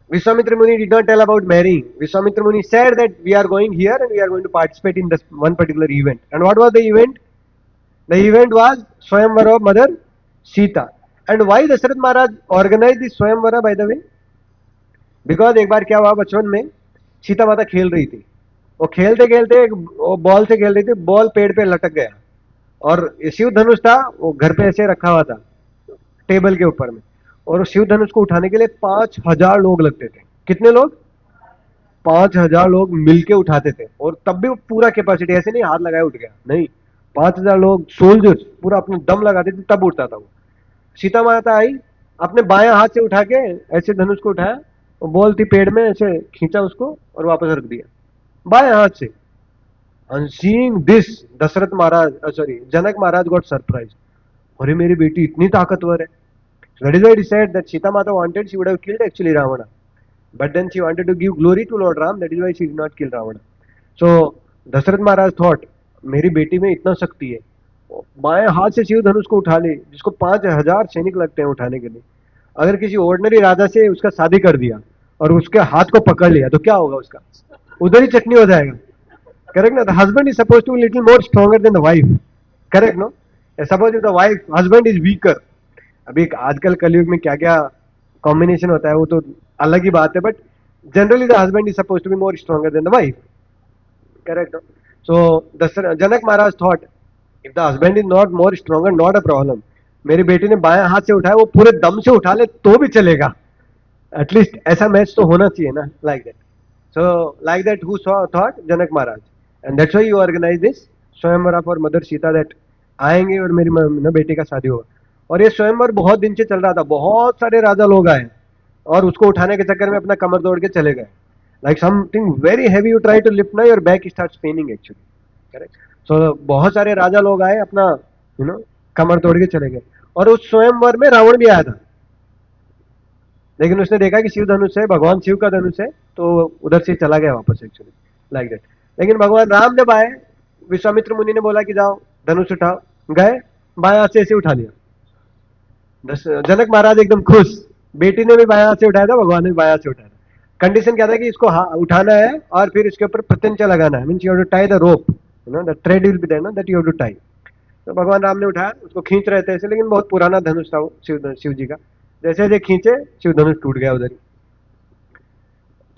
Vishwamitra Muni did not tell about marrying. Vishwamitra Muni said that we are going here and we are going to participate in this one particular event. And what was the event? The event was Swayamvara of Mother Sita. And why Dasarath Maharaj organized this Swayamvara, by the way? Because एक बार क्या हुआ, बचपन में सीता माता खेल रही थी, वो खेलते खेलते वो बॉल से खेल रही थी, बॉल पेड़ पे लटक गया, और शिव धनुष था वो घर पे ऐसे रखा हुआ था टेबल के ऊपर में, और शिव धनुष को उठाने के लिए 5,000 लोग लगते थे. कितने लोग? 5,000 लोग मिलके उठाते थे, और तब भी वो पूरा कैपेसिटी, ऐसे नहीं हाथ लगाया उठ गया, नहीं, 5,000 लोग सोल्जर्स पूरा अपने दम लगाते थे तब उठता था वो. सीता माता आई, अपने बायां हाथ से उठा के ऐसे धनुष को उठाया, वो बॉल थी पेड़ में, ऐसे खींचा उसको और वापस रख दिया बाएं हाथ से. And seeing this, Dasharath Maharaj, sorry, Janak Maharaj got surprised. अरे मेरी बेटी इतनी ताकतवर है. So that is why it is said that Sita Mata wanted, she would have killed actually Ravana, but then she wanted to give glory to Lord Ram. That is why she did not kill Ravana. So Dasharath Maharaj thought, मेरी बेटी में इतना शक्ति है, बाएं हाथ से शिव धनुष को उठा ले, जिसको 5,000 सैनिक लगते हैं उठाने के लिए, अगर किसी ऑर्डिनरी राजा से उसका शादी कर दिया और उसके हाथ को पकड़ लिया तो क्या होगा, उसका उधर ही चटनी हो जाएगा. करेक्ट ना? The husband is suppose to be little more stronger than the wife. Correct no? Suppose if the wife husband is weaker, अभी आजकल कलयुग में क्या क्या कॉम्बिनेशन होता है वो तो अलग ही बात है, but generally the husband is suppose to be more stronger than the wife. Correct no? So Janak Maharaj thought, if the husband is not more stronger, not a problem. मेरी बेटी ने बाएं हाथ से उठाया, वो पूरे दम से उठा ले तो भी चलेगा, एटलीस्ट ऐसा मैच तो होना चाहिए ना. Like that. So like that who thought Janak Maharaj, and that's why you organise this swayamvara for mother Sita, that आएंगे और मेरी बेटी का शादी होगा. और ये स्वयंवर बहुत दिन से चल रहा था, बहुत सारे राजा लोग आए और उसको उठाने के चक्कर में अपना कमर तोड़ के चले गए. like something very heavy you try to lift now, your back starts paining actually. Correct. So बहुत सारे राजा लोग आए अपना कमर तोड़ के चले गए, और उस स्वयंवर में रावण भी आया था, लेकिन उसने देखा कि शिव धनुष है, भगवान शिव का धनुष है, तो उधर से चला गया वापस एक्चुअली, लाइक दैट। लेकिन भगवान राम जब आए, विश्वामित्र मुनि ने बोला कि जाओ धनुष उठाओ, गए, बाएं हाथ से ऐसे उठा लिया। जनक महाराज एकदम खुश, बेटी ने भी बाएं हाथ से उठाया था, भगवान ने भी बाएं हाथ से उठाया था। कंडीशन क्या था कि इसको उठाना है और फिर इसके ऊपर प्रत्यंचा लगाना है, means you have to tie the rope, the thread will be there ना, that you have to tie. तो भगवान राम ने उठाया, उसको खींच रहे थे ऐसे, लेकिन बहुत पुराना धनुष था वो शिव जी का। जैसे जैसे खींचे, शिव धनुष टूट गया उधर ही।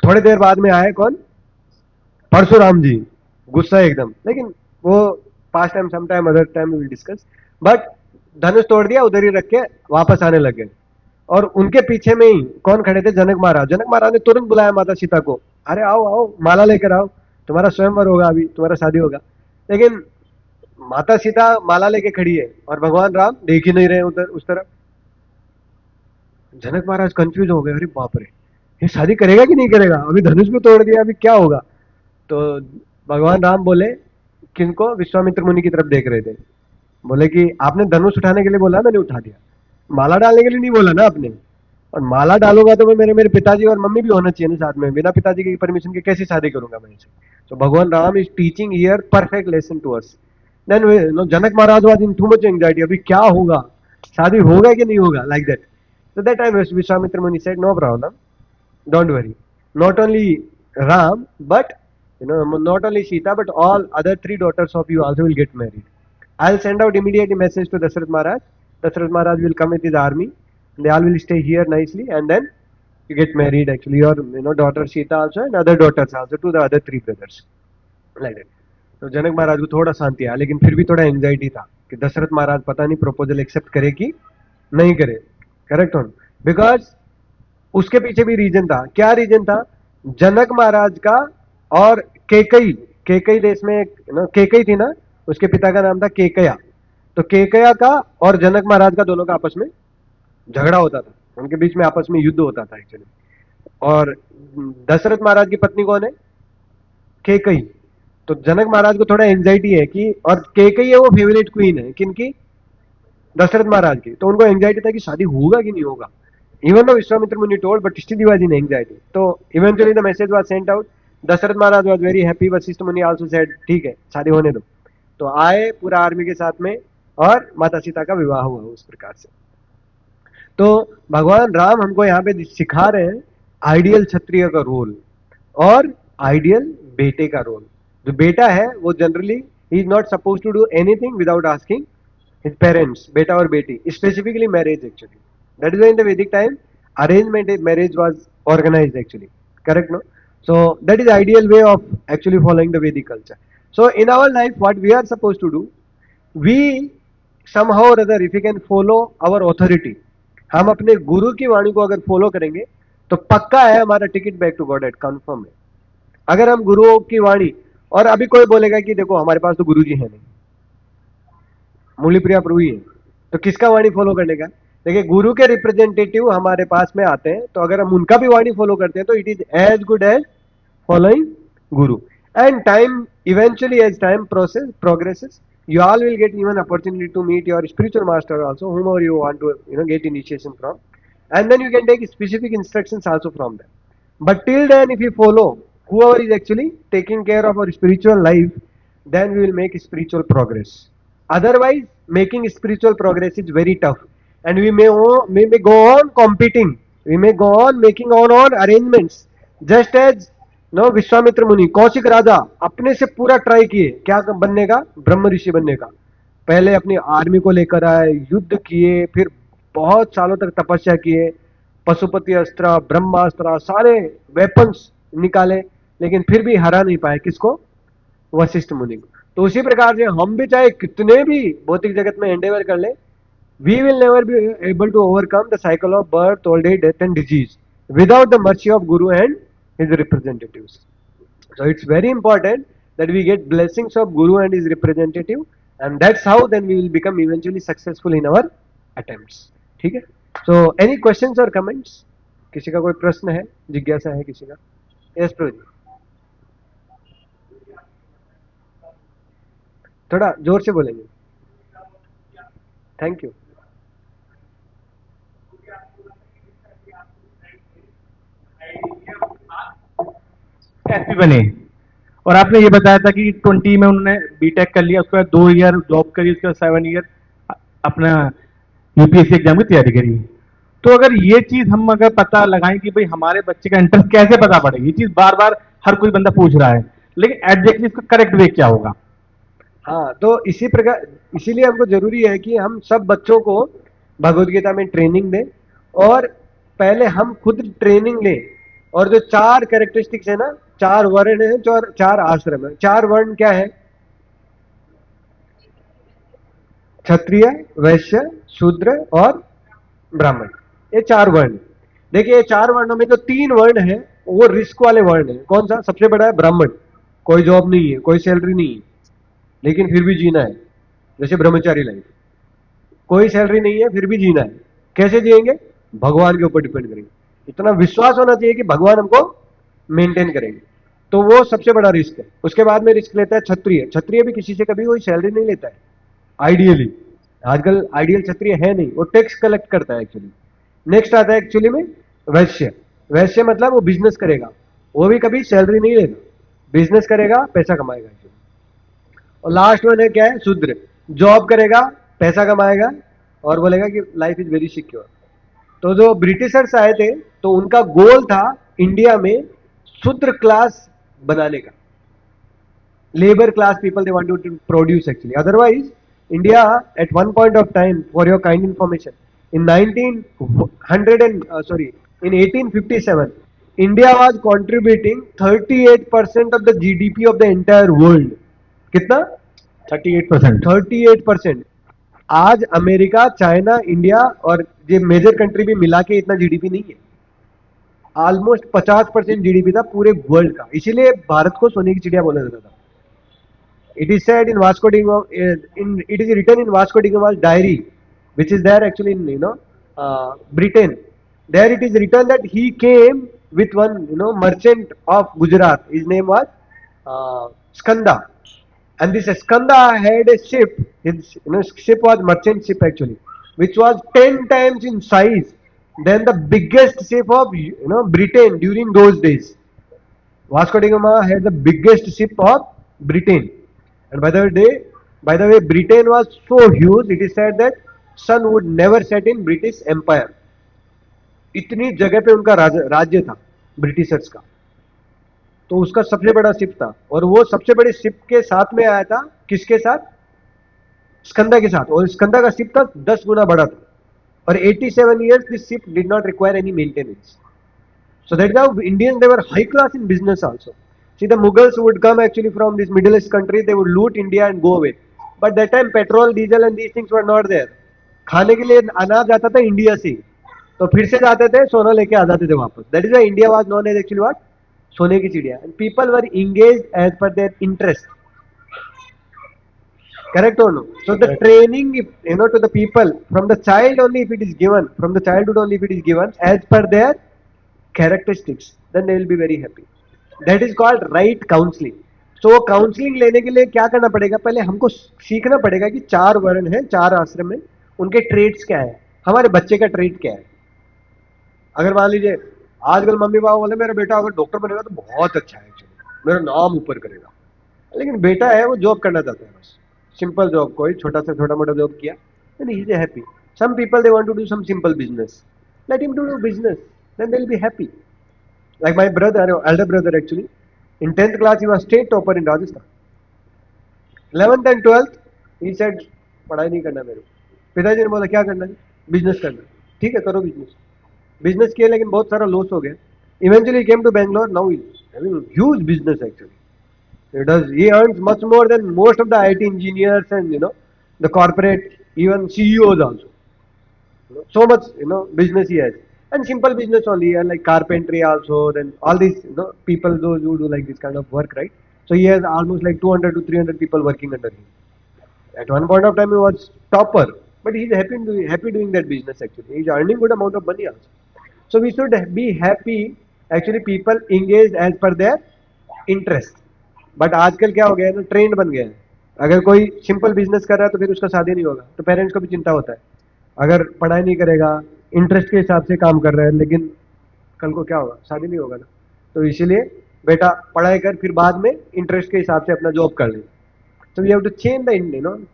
थोड़ी देर बाद में आए कौन, परशुराम जी, गुस्सा एकदम, लेकिन वो past time some time other time will discuss, but धनुष तोड़ दिया, उधर ही रख के वापस आने लग गए। और उनके पीछे में ही कौन खड़े थे, जनक महाराज। जनक महाराज ने तुरंत बुलाया माता सीता को, अरे आओ आओ, माला लेकर आओ, तुम्हारा स्वयंवर होगा, अभी तुम्हारा शादी होगा। लेकिन माता सीता माला लेके खड़ी है और भगवान राम देख ही नहीं रहे उधर उस तरफ। जनक महाराज कंफ्यूज हो गए, अरे बाप रे, ये शादी करेगा कि नहीं करेगा, अभी धनुष को तोड़ दिया, अभी क्या होगा। तो भगवान राम बोले, किनको, विश्वामित्र मुनि की तरफ देख रहे थे, बोले कि आपने धनुष उठाने के लिए बोला, मैंने उठा दिया, माला डालने के लिए नहीं बोला ना आपने। और माला डालूंगा तो मैं मेरे मेरे पिताजी और मम्मी भी होना चाहिए ना साथ में, बिना पिताजी की परमिशन के कैसी शादी करूंगा मैं इसे। तो भगवान Ram is teaching here perfect lesson to us. Then Janak Maharaj was in too much anxiety, अभी क्या होगा, शादी होगा कि नहीं होगा, like that. So that time Vishwamitra Muni said, no problem, don't worry. Not only Ram, but not only Sita, but all other three daughters of you also will get married. I'll send out immediate message to Dasarath Maharaj. Dasarath Maharaj will come with his army. They all will stay here nicely, and then you get married. Actually, your daughter Sita also, and other daughters also to the other three brothers. Like that. तो जनक महाराज को थोड़ा शांति आया, लेकिन फिर भी थोड़ा anxiety था कि दशरथ महाराज पता नहीं प्रपोजल एक्सेप्ट करे कि नहीं करे। करेक्ट हो, बिकॉज उसके पीछे भी रीजन था। क्या रीजन था, जनक महाराज का और केकई, केकई देश में केकई थी ना, उसके पिता का नाम था केकया। तो केकया का और जनक महाराज का दोनों का आपस में झगड़ा होता था, उनके बीच में आपस में युद्ध होता था एक्चुअली। और दशरथ महाराज की पत्नी कौन है, केकई। तो जनक महाराज को थोड़ा एंजाइटी है कि, और केकई है वो फेवरेट क्वीन है किनकी, दशरथ महाराज की। तो उनको एंजाइटी था कि शादी होगा कि नहीं होगा। Even though Vishwamitra Muni told, but still he was in anxiety. So eventually the message was sent out. Dasharath Maharaj was very happy. Vashishtha मुनि also said, ठीक है शादी होने दो। तो आए पूरा आर्मी के साथ में, और माता सीता का विवाह हुआ उस प्रकार से। तो भगवान राम हमको यहाँ पे सिखा रहे हैं आइडियल क्षत्रिय का रोल और आइडियल बेटे का रोल। जो बेटा है वो generally he is not suppose to do anything without asking his parents, beta or beti, specifically marriage actually. That is why in the Vedic time, arrangement marriage was organized actually. Correct, no? So that is ideal way of actually following the Vedic culture. So in our life, what we are supposed to do, we somehow or other, if we can follow our authority, हम अपने गुरु की वाणी को अगर follow करेंगे तो पक्का है हमारा ticket back to God at confirm है। अगर हम गुरुओं की वाणी, और अभी कोई बोलेगा कि देखो हमारे पास तो गुरु जी है नहीं, मूली प्रिया प्रभु ही है, तो किसका वाणी फॉलो करने का। देखिए गुरु के रिप्रेजेंटेटिव हमारे पास में आते हैं, तो अगर हम उनका भी वाणी फॉलो करते हैं तो it is as good as following guru. And time eventually as time process progresses, you all will get even opportunity to meet your spiritual master also, whomever you want to get initiation from, and then you can take specific instructions also from them. But till then, if you follow whoever is actually taking care of our spiritual life, then we will make spiritual progress. Otherwise, making spiritual progress is very tough, and we may go on competing. We may go on making our own arrangements, just as no Vishwamitra Muni, Kaushik राजा अपने से पूरा try किए क्या बनने का, ब्रह्म ऋषि बनने का। पहले अपनी आर्मी को लेकर आए, युद्ध किए, फिर बहुत सालों तक तपस्या किए, पशुपति अस्त्र, ब्रह्मास्त्र, सारे वेपन्स निकाले, लेकिन फिर भी हरा नहीं पाए किसको, वशिष्ठ मुनि को। तो उसी प्रकार से हम भी चाहे कितने भी भौतिक जगत में एंडेवर कर ले, we will never be able to overcome the cycle of birth, old age, death and disease without the mercy of Guru and his representatives. So it's very important that we get blessings of Guru and his representative, and that's how then we will become eventually successful in our attempts. ठीक है? So any questions or comments? किसी का कोई प्रश्न है, जिज्ञासा है किसी का? यस प्रभु जी, थोड़ा जोर से बोलेंगे। Thank you. एसपी बने। और आपने ये बताया था कि 20 में उन्होंने बीटेक कर लिया, उसके बाद 2 ईयर जॉब करी, उसके बाद 7 ईयर अपना यूपीएससी एग्जाम की तैयारी करी। तो अगर ये चीज हम अगर पता लगाएं कि भाई हमारे बच्चे का इंटरेस्ट कैसे पता पड़ेगा, ये चीज बार बार हर कोई बंदा पूछ रहा है, लेकिन एग्जैक्टली इसका करेक्ट वे क्या होगा? हाँ, तो इसी प्रकार इसीलिए हमको जरूरी है कि हम सब बच्चों को भगवत गीता में ट्रेनिंग दें, और पहले हम खुद ट्रेनिंग लें। और जो चार कैरेक्टरिस्टिक्स है ना, चार वर्ण है, जो चार आश्रम है। चार वर्ण क्या है? क्षत्रिय, वैश्य, शूद्र और ब्राह्मण। ये चार वर्ण। देखिए, ये चार वर्णों में जो तीन वर्ण है वो रिस्क वाले वर्ण है। कौन सा सबसे बड़ा है? ब्राह्मण। कोई जॉब नहीं है, कोई सैलरी नहीं है, लेकिन फिर भी जीना है, जैसे ब्रह्मचारी लाइफ। कोई सैलरी नहीं है, फिर भी जीना है। कैसे जिएंगे? भगवान के ऊपर डिपेंड करेंगे। इतना विश्वास होना चाहिए कि भगवान हमको मेंटेन करेंगे। तो वो सबसे बड़ा रिस्क है। उसके बाद में रिस्क लेता है क्षत्रिय। क्षत्रिय भी किसी से कभी कोई सैलरी नहीं लेता है आइडियली। आजकल आइडियल क्षत्रिय है नहीं, वो टैक्स कलेक्ट करता है एक्चुअली। नेक्स्ट आता है एक्चुअली में वैश्य। वैश्य मतलब वो बिजनेस करेगा, वो भी कभी सैलरी नहीं लेगा, बिजनेस करेगा, पैसा कमाएगा actually। और लास्ट वन है क्या है? शूद्र। जॉब करेगा, पैसा कमाएगा, और बोलेगा कि लाइफ इज वेरी सिक्योर। तो जो ब्रिटिशर्स आए थे, तो उनका गोल था इंडिया में शूद्र क्लास बनाने का। labor class people they wanted to produce actually. Otherwise, India at one point of time, for your kind information, in 1900 and in 1857, India was contributing 38% of the GDP of the entire world. कितना? 38%। 38%। आज America, China, India और ये major country भी मिला के इतना GDP नहीं है। ऑलमोस्ट 50% जीडीपी था पूरे वर्ल्ड का। इसीलिए भारत को सोने की चिड़िया बोला जाता था। It is said in Vasco da Gama, it is written in Vasco da Gama's diary, which is there actually in Britain. There it is written that he came with one merchant of Gujarat. His name was Skanda, and this Skanda had a ship. His ship was merchant ship actually, which was 10 times in size than the biggest ship of Britain during those days. Vasco da Gama had the biggest ship of Britain. And by the way, Britain was so huge, it is said that sun would never set in British Empire. इतनी जगह पे उनका राज्य था Britishers का। तो उसका सबसे बड़ा शिप था, और वो सबसे बड़े शिप के साथ में आया था। किसके साथ? स्कंदा के साथ। और स्कंदा का शिप था 10 गुना बड़ा था। और 87 years this ship did not require any maintenance. So that's how Indians, they were high class in business also. See, the Mughals would come actually from this Middle East country, they would loot India and go away. But that time petrol, diesel and these things were not there. खाने के लिए अनाज आता था India से, तो फिर से जाते थे, सोना लेके आ जाते थे वापस। That is why India was known as actually what? सोने की चिड़िया। And people were engage as per their interest. Correct or no? So the training, if, to the people from the child only, if it is given from the childhood only, if it is given as per their characteristics, then they will be very happy. That is called right counseling. So counselling लेने के लिए क्या करना पड़ेगा? पहले हमको सीखना पड़ेगा कि चार वर्ण है, चार आश्रम है, उनके ट्रेड्स क्या है, हमारे बच्चे का ट्रेड क्या है। अगर मान लीजिए आजकल मम्मी पापा बोले मेरा बेटा अगर डॉक्टर बनेगा तो बहुत अच्छा है, मेरा नाम ऊपर करेगा, लेकिन बेटा है वो जॉब करना चाहता है, बस सिंपल जॉब, कोई छोटा सा छोटा मोटा जॉब किया, then he is happy. Some people they want to do some simple business. Let him do business, then they'll be happy. Like my brother, elder brother actually, in 10th class he was state topper in Rajasthan. 11th and 12th he said पढ़ाई नहीं करना मेरे को। पिताजी ने बोला क्या करना है? बिजनेस करना है। ठीक है, करो बिजनेस। बिजनेस किया, लेकिन बहुत सारा लॉस हो गया। Eventually came to Bangalore, now he having huge business actually. He earns much more than most of the IT engineers and the corporate, even CEOs also. So much business he has, and simple business only, like carpentry also. Then all these people, those who do like this kind of work, right? So he has almost like 200 to 300 people working under him. At one point of time he was topper, but he's happy doing that business actually. He's earning good amount of money also. So we should be happy actually people engage as per their interest. But आजकल क्या हो गया है ना, trend बन गया है. अगर कोई सिंपल बिजनेस कर रहा है तो फिर उसका शादी नहीं होगा, तो पेरेंट्स को भी चिंता होता है. अगर पढ़ाई नहीं करेगा, इंटरेस्ट के हिसाब से काम कर रहा है, लेकिन कल को क्या होगा, शादी नहीं होगा ना. तो इसीलिए बेटा पढ़ाई कर, फिर बाद में इंटरेस्ट के हिसाब से अपना जॉब कर ले. So we have to change the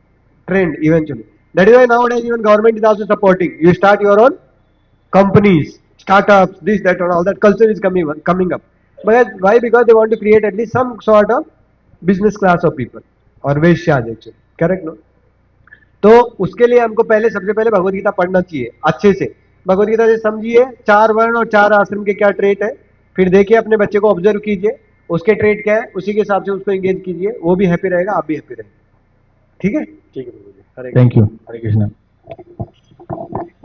trend eventually. That is why nowadays even government is also supporting. You start your own companies, startups, this, that, and all that culture is coming up. But why? Because they want to create at least some sort of business class of people or Vaishyas actually. Correct, no? तो उसके लिए हमको पहले सबसे पहले भगवत गीता पढ़ना चाहिए अच्छे से. भगवत गीता से समझिए चार वर्ण और चार आश्रम के क्या ट्रेट है. फिर देखिए अपने बच्चे को ऑब्जर्व कीजिए, उसके ट्रेट क्या है, उसी के हिसाब से उसको एंगेज कीजिए. वो भी हैप्पी रहेगा, आप भी हैप्पी रहेंगे. ठीक है. ठीक है प्रभु जी. हरे थैंक यू. हरे कृष्णा.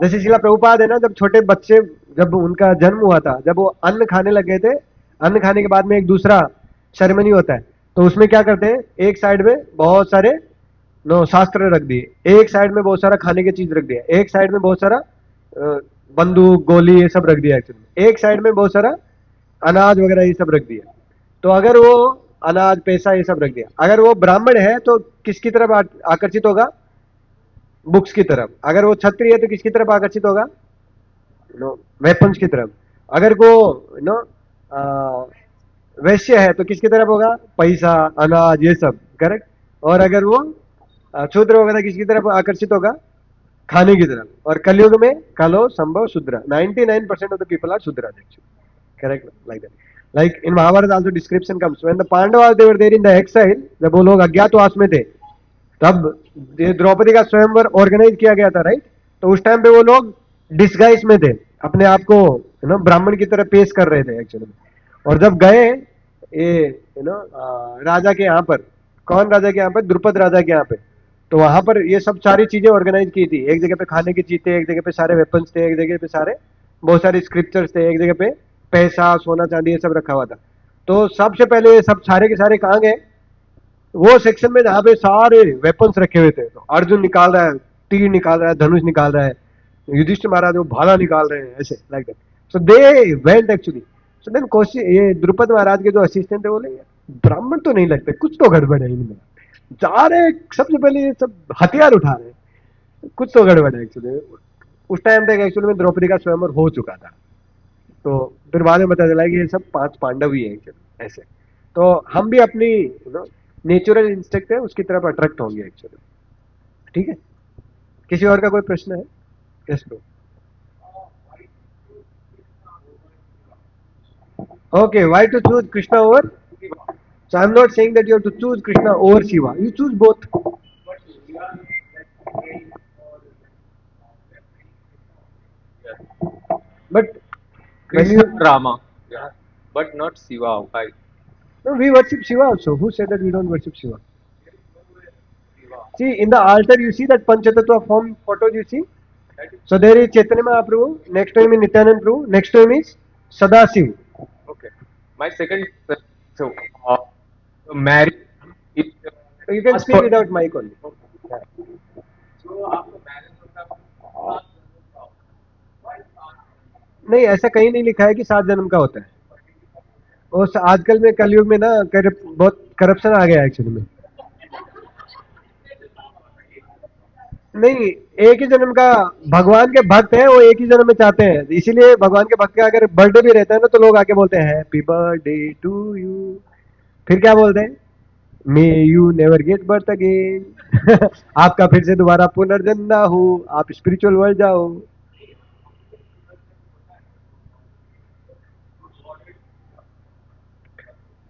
जैसे शिला प्रभुपाद है ना, जब छोटे बच्चे, जब उनका जन्म हुआ था, जब वो अन्न खाने लगे थे, अन्न खाने के बाद में एक दूसरा सेरेमनी होता है. तो उसमें क्या करते हैं, एक साइड में बहुत सारे नो शास्त्र रख दिए, एक साइड में बहुत सारा खाने की चीज रख दिया, एक साइड में बहुत सारा बंदूक गोली ये सब रख दिया एक्चुअली, एक साइड में बहुत सारा अनाज वगैरह ये सब रख दिया. तो अगर वो अनाज पैसा ये सब रख दिया, अगर वो ब्राह्मण है तो किसकी तरफ आकर्षित होगा, बुक्स की तरफ. अगर वो क्षत्रिय है तो किसकी तरफ आकर्षित होगा, वेपन्स की तरफ. अगर वो नो वैश्य है तो किसकी तरफ होगा, पैसा अनाज ये सब. करेक्ट. और अगर वो शूद्र होगा तो किसकी तरफ आकर्षित होगा, खाने की तरफ. और कलयुग में कलो संभव शूद्र, 99% ऑफ द पीपल आर शूद्र actually. Correct, like that. Like in Mahabharata also description comes when the Pandavas they were there in the exile. जब वो लोग अज्ञातवास में थे, तब ये द्रौपदी का स्वयंवर ऑर्गेनाइज किया गया था, राइट. तो उस टाइम पे वो लोग डिस्गाइज में थे, अपने आप को ब्राह्मण की तरह पेश कर रहे थे एक्चुअली. और जब गए ये राजा के यहाँ पर, कौन राजा के यहाँ पर, द्रुपद राजा के यहाँ पे, तो वहां पर ये सब सारी चीजें ऑर्गेनाइज की थी. एक जगह पे खाने की चीज थे, एक जगह पे सारे वेपन्स थे, एक जगह पे सारे बहुत सारे स्क्रिप्चर्स थे, एक जगह पे पैसा सोना चांदी ये सब रखा हुआ था. तो सबसे पहले ये सब सारे के सारे कहाँ गए, वो सेक्शन में जहाँ पे सारे वेपन्स रखे हुए थे. तो अर्जुन निकाल रहा है, तीर निकाल रहा है, धनुष निकाल रहा है, युधिष्ठिर महाराज वो भाला निकाल रहे हैं, ऐसे like that. So they went actually. So then question, ये द्रुपद महाराज के जो असिस्टेंट है बोले ब्राह्मण तो नहीं लगते, कुछ तो गड़बड़ है इनमें. जा रहे सबसे पहले ये सब हथियार उठा रहे हैं, कुछ तो गड़बड़ है एक्चुअली. उस टाइम तक एक्चुअली में द्रौपदी का स्वयंवर हो चुका था. तो फिर बाद में पता चला कि ये सब पांच पांडव ही है एक्चुअली ऐसे. तो हम भी अपनी नेचुरल इंस्टिंक्ट है उसकी तरफ अट्रैक्ट होंगे एक्चुअली. ठीक है. किसी और का कोई प्रश्न है? Yes bro. Okay, why to choose Krishna over? So I'm not saying that you have to choose Krishna over Shiva. You choose both. But when Krishna you Rama, yeah, but not Shiva. Why? no, we worship Shiva also. Who said that we don't worship Shiva? See, in the altar you see that Panchatattva form photos you see. So there is Chaitanya Mahaprabhu. Next to him is Nityanand Prabhu. Next to him is Sadasiv. Okay. My second question. So, marriage is So you can ask speak for. without mic only. So आपको marriage होता है नहीं, ऐसा कहीं नहीं लिखा है कि 7 जन्म का होता है. और आजकल में कलयुग में ना बहुत करप्शन आ गया है एक्चुअली में. नहीं, एक ही जन्म का. भगवान के भक्त हैं, वो एक ही जन्म में चाहते हैं, इसीलिए भगवान के भक्त का अगर बर्थडे भी रहता है ना, तो लोग आके बोलते हैं हैप्पी बर्थडे टू यू. फिर क्या बोलते हैं, may you never get birth again. आपका फिर से दोबारा पुनर्जन्म ना हो, आप स्पिरिचुअल वर्ल्ड जाओ.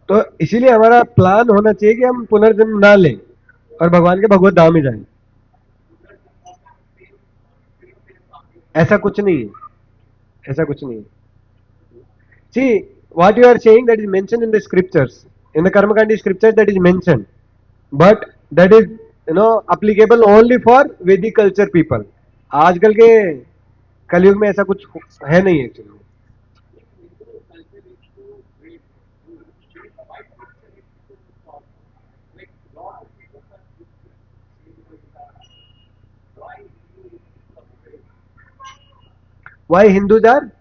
तो इसीलिए हमारा प्लान होना चाहिए कि हम पुनर्जन्म ना लें और भगवान के भगवत धाम में जाएं. ऐसा कुछ नहीं है, ऐसा कुछ नहीं है. See, what you are saying that is mentioned in the scriptures, in the Karmakandi scriptures that is mentioned, but that is applicable only for Vedic culture people. आजकल के कलयुग में ऐसा कुछ है नहीं actually. Why Hindus are?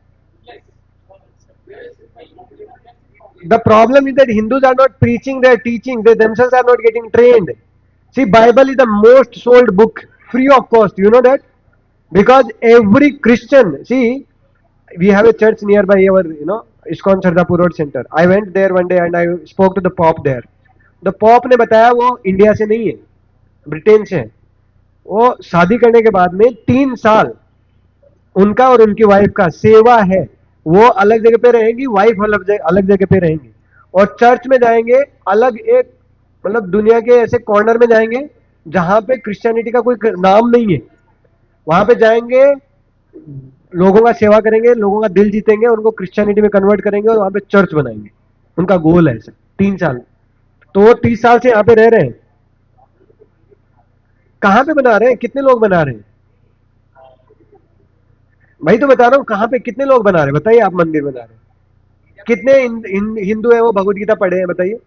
The problem is that Hindus are not preaching, they are teaching. They themselves are not getting trained. See, Bible is the most sold book, free of cost. You know that? Because every Christian, see, we have a church nearby our, ISKCON Sardapur Road Center. I went there one day and I spoke to the Pope there. The Pope ने बताया वो India से नहीं है, Britain से है. वो शादी करने के बाद में 3 साल उनका और उनकी वाइफ का सेवा है. वो अलग जगह पे रहेंगी, वाइफ अलग जगह पे रहेंगी, और चर्च में जाएंगे अलग एक, मतलब दुनिया के ऐसे कॉर्नर में जाएंगे जहां पे क्रिश्चियनिटी का कोई नाम नहीं है. वहां पे जाएंगे, लोगों का सेवा करेंगे, लोगों का दिल जीतेंगे, उनको क्रिश्चियनिटी में कन्वर्ट करेंगे और वहां पे चर्च बनाएंगे. उनका गोल है ऐसा. 3 साल. तो वो 30 साल से यहाँ पे रह रहे हैं. कहां पे बना रहे हैं, कितने लोग बना रहे हैं? भाई तो बता रहा हूँ, कहां पे कितने लोग बना रहे हैं बताइए. आप मंदिर बना रहे हैं, कितने हिंदू है वो भगवत गीता पढ़े हैं बताइए.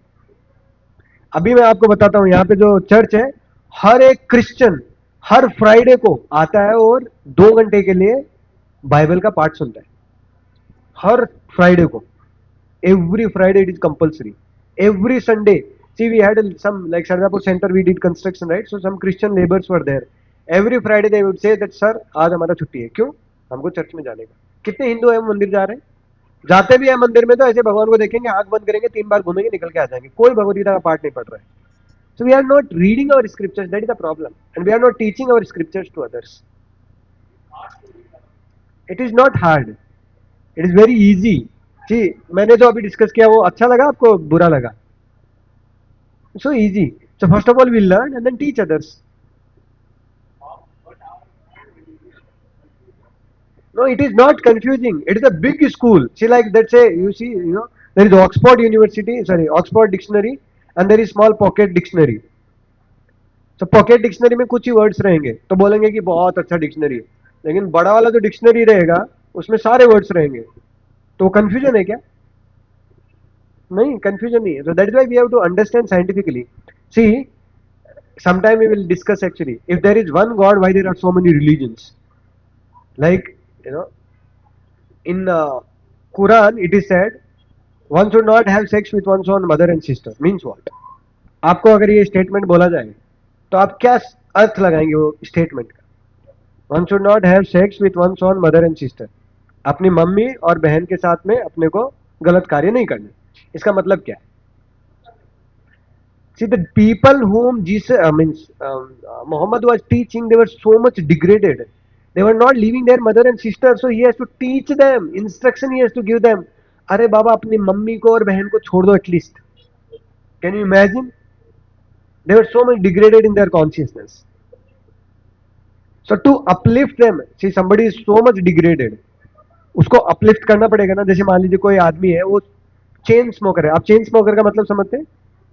अभी मैं आपको बताता हूँ, यहाँ पे जो चर्च है, हर एक क्रिश्चियन हर फ्राइडे को आता है और 2 घंटे के लिए बाइबल का पाठ सुनता है. हर फ्राइडे को. Every Friday it is compulsory. Every Sunday. See, we had some, like Sardapur Center, we did construction, right? So some Christian laborers were there. Every Friday they would say that, sir, आज हमारा छुट्टी है. क्यों? हमको church में जाने का. कितने हिंदू है मंदिर जा रहे हैं? जाते भी है मंदिर में तो ऐसे भगवान को देखेंगे, आंख बंद करेंगे, 3 बार घूमेंगे, निकल के आ जाएंगे. कोई भगवत गीता का पाठ नहीं पढ़ रहा है. So we are not reading our scriptures. That is the problem, and we are not teaching our scriptures to others. It is not hard. It is very easy. जी, मैंने जो अभी डिस्कस किया वो अच्छा लगा आपको, बुरा लगा? So easy. So first of all we learn and then teach others. No, it is not confusing. It is a big school. See, like let's say, you see, there is Oxford University, sorry, Oxford Dictionary, and there is small pocket dictionary. So pocket dictionary में कुछ ही words रहेंगे तो बोलेंगे कि बहुत अच्छा dictionary है, लेकिन बड़ा वाला जो डिक्शनरी रहेगा उसमें सारे वर्ड्स रहेंगे, तो कंफ्यूजन है क्या? नहीं, कंफ्यूजन नहीं है. So that is why we have to understand scientifically. See, sometime we will discuss actually, if there is one God, why there are so many religions? Like, in Quran it is said one should not have sex with one's own mother and sister. Means what? आपको अगर ये statement बोला जाए तो आप क्या अर्थ लगाएंगे वो स्टेटमेंट का? One should not have sex with one's own mother and sister. अपनी मम्मी और बहन के साथ में अपने को गलत कार्य नहीं करने. इसका मतलब क्या है? See, the people whom Jesus, Muhammad was teaching, they were so much degraded. They were not leaving their mother and sister, so he has to teach them. Instruction he has to give them. अरे बाबा, अपनी mummy को और बहन को छोड़ दो at least. Can you imagine? They were so much degraded in their consciousness. So to uplift them, see, somebody is so much degraded, उसको uplift करना पड़ेगा ना. जैसे मान लीजिए कोई आदमी है, वो चेन स्मोकर है. आप चेन स्मोकर का मतलब समझते हैं?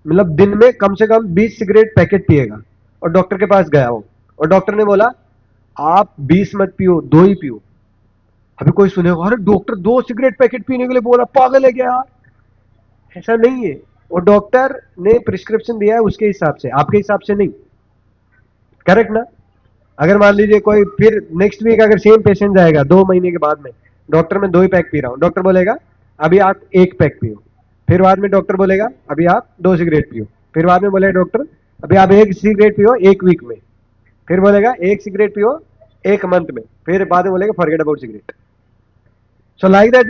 मतलब दिन में कम से कम 20 सिगरेट पैकेट पिएगा, और डॉक्टर के पास गया हो और डॉक्टर ने बोला आप 20 मत पियो, 2 ही पियो. अभी कोई सुनेगा, अरे डॉक्टर 2 सिगरेट पैकेट पीने के लिए बोला, पागल है क्या यार? ऐसा नहीं है. वो डॉक्टर ने प्रिस्क्रिप्शन दिया है उसके हिसाब से, आपके हिसाब से नहीं. करेक्ट ना? अगर मान लीजिए कोई फिर नेक्स्ट वीक अगर सेम पेशेंट जाएगा 2 महीने के बाद में, डॉक्टर मैं 2 ही पैक पी रहा हूँ, डॉक्टर बोलेगा अभी आप 1 पैक पियो. फिर बाद में डॉक्टर बोलेगा अभी आप 2 सिगरेट पियो. फिर बाद में बोलेगा डॉक्टर अभी आप 1 सिगरेट पियो 1 वीक में. फिर बोलेगा 1 सिगरेट पियो 1 मंथ में. फिर बाद में बोलेगा forget about cigarette. So like that,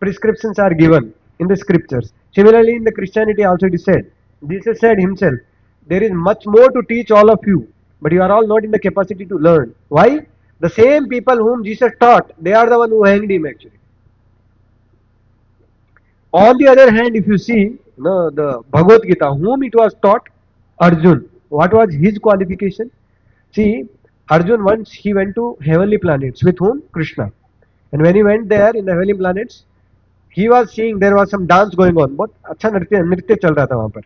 prescriptions are given in the scriptures. Similarly, in the Christianity also it is said, Jesus said himself, there is much more to teach all of you, but you are all not in the capacity to learn. Why? The same people whom Jesus taught, they are the one who hanged him actually. On the other hand, if you see the Bhagavad Gita, whom it was taught? Arjun. What was his qualification? See, Arjun once he went to heavenly planets with whom? Krishna. And when he went there in the heavenly planets, he was seeing there was some dance going on. बहुत अच्छा नृत्य चल रहा था वहाँ पर.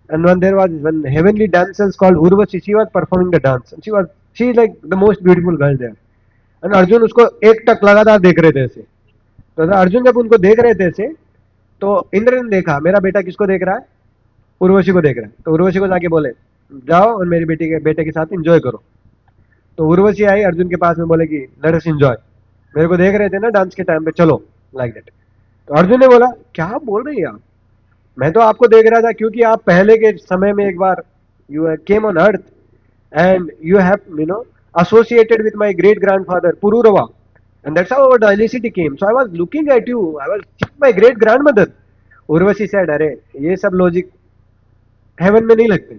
And when there was one heavenly dancers called Urvashi, she was performing the dance. And she is like the most beautiful girl there. And Arjun उसको एक टक लगातार देख रहे थे ऐसे. तो अर्जुन जब उनको देख रहे थे ऐसे, तो इंद्र ने देखा मेरा बेटा किसको देख रहा है? उर्वशी को देख रहा है. तो उर्वशी को जाके बोले जाओ और मेरी बेटे के साथ एंजॉय करो. तो उर्वशी आई अर्जुन के पास में, बोले कि लेट अस एंजॉय. मेरे को देख रहे थे ना डांस के टाइम पे, चलो. Like that. तो अर्जुन ने बोला क्या बोल रही हैं आप, मैं तो आपको देख रहा था क्योंकि आप पहले के समय में एक बार you came on earth and you have associated with my great grandfather Pururava, and that's how our dynasty came. So I was looking at you, I was seeing my great grandmother. Urvashi said, अरे ये सब logic haven में नहीं लगते,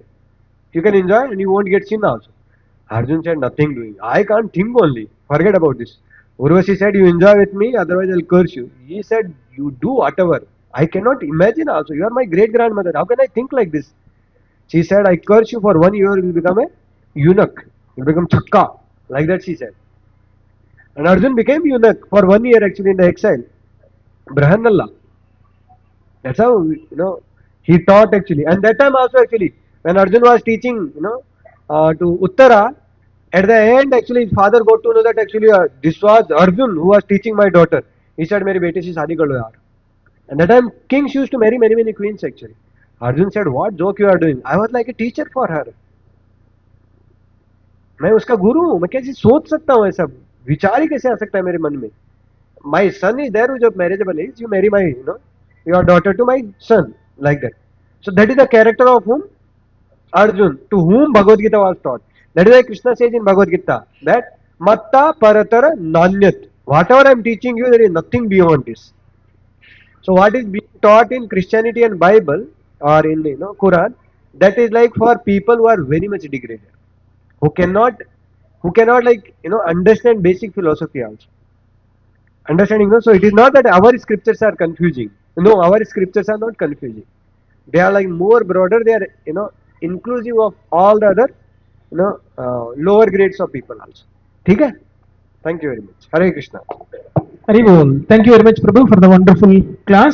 you can enjoy and you won't get sin also. Arjun said, nothing doing, I can't think only, forget about this. Urvashi said, you enjoy with me, otherwise I'll curse you. He said, you do whatever, I cannot imagine also, you are my great grandmother, how can I think like this? She said, I curse you, for 1 year you will become a eunuch, you'll become chakka, like that she said. And Arjun became eunuch for 1 year actually in the exile, Brahannalla. That's how he taught actually. And that time also actually, when Arjun was teaching, to Uttara, at the end actually his father got to know that actually this was Arjun who was teaching my daughter. He said, "मेरी बेटी से शादी कर लो यार." And that time kings used to marry many queens actually. Arjun said, "What joke you are doing? I was like a teacher for her. मैं उसका गुरु हूँ, मैं कैसे सोच सकता हूँ ऐसा, विचार ही कैसे आ सकता है मेरे मन में. My son is there who's of marriageable age, you marry my your daughter to my son, like that. So that is the character of whom? Arjun, to whom Bhagavad Gita was taught. That is why Krishna says in Bhagavad Gita that matta paratara nanyat, whatever I am teaching you, there is nothing beyond this. So what is being taught in Christianity and Bible or in Quran, that is like for people who are very much degraded, who cannot like understand basic philosophy also. Understanding, no? So it is not that our scriptures are confusing. No, our scriptures are not confusing. They are like more broader. They are inclusive of all the other lower grades of people also. ठीक है? Thank you very much. Hare Krishna. Haribol. Thank you very much, Prabhu, for the wonderful class.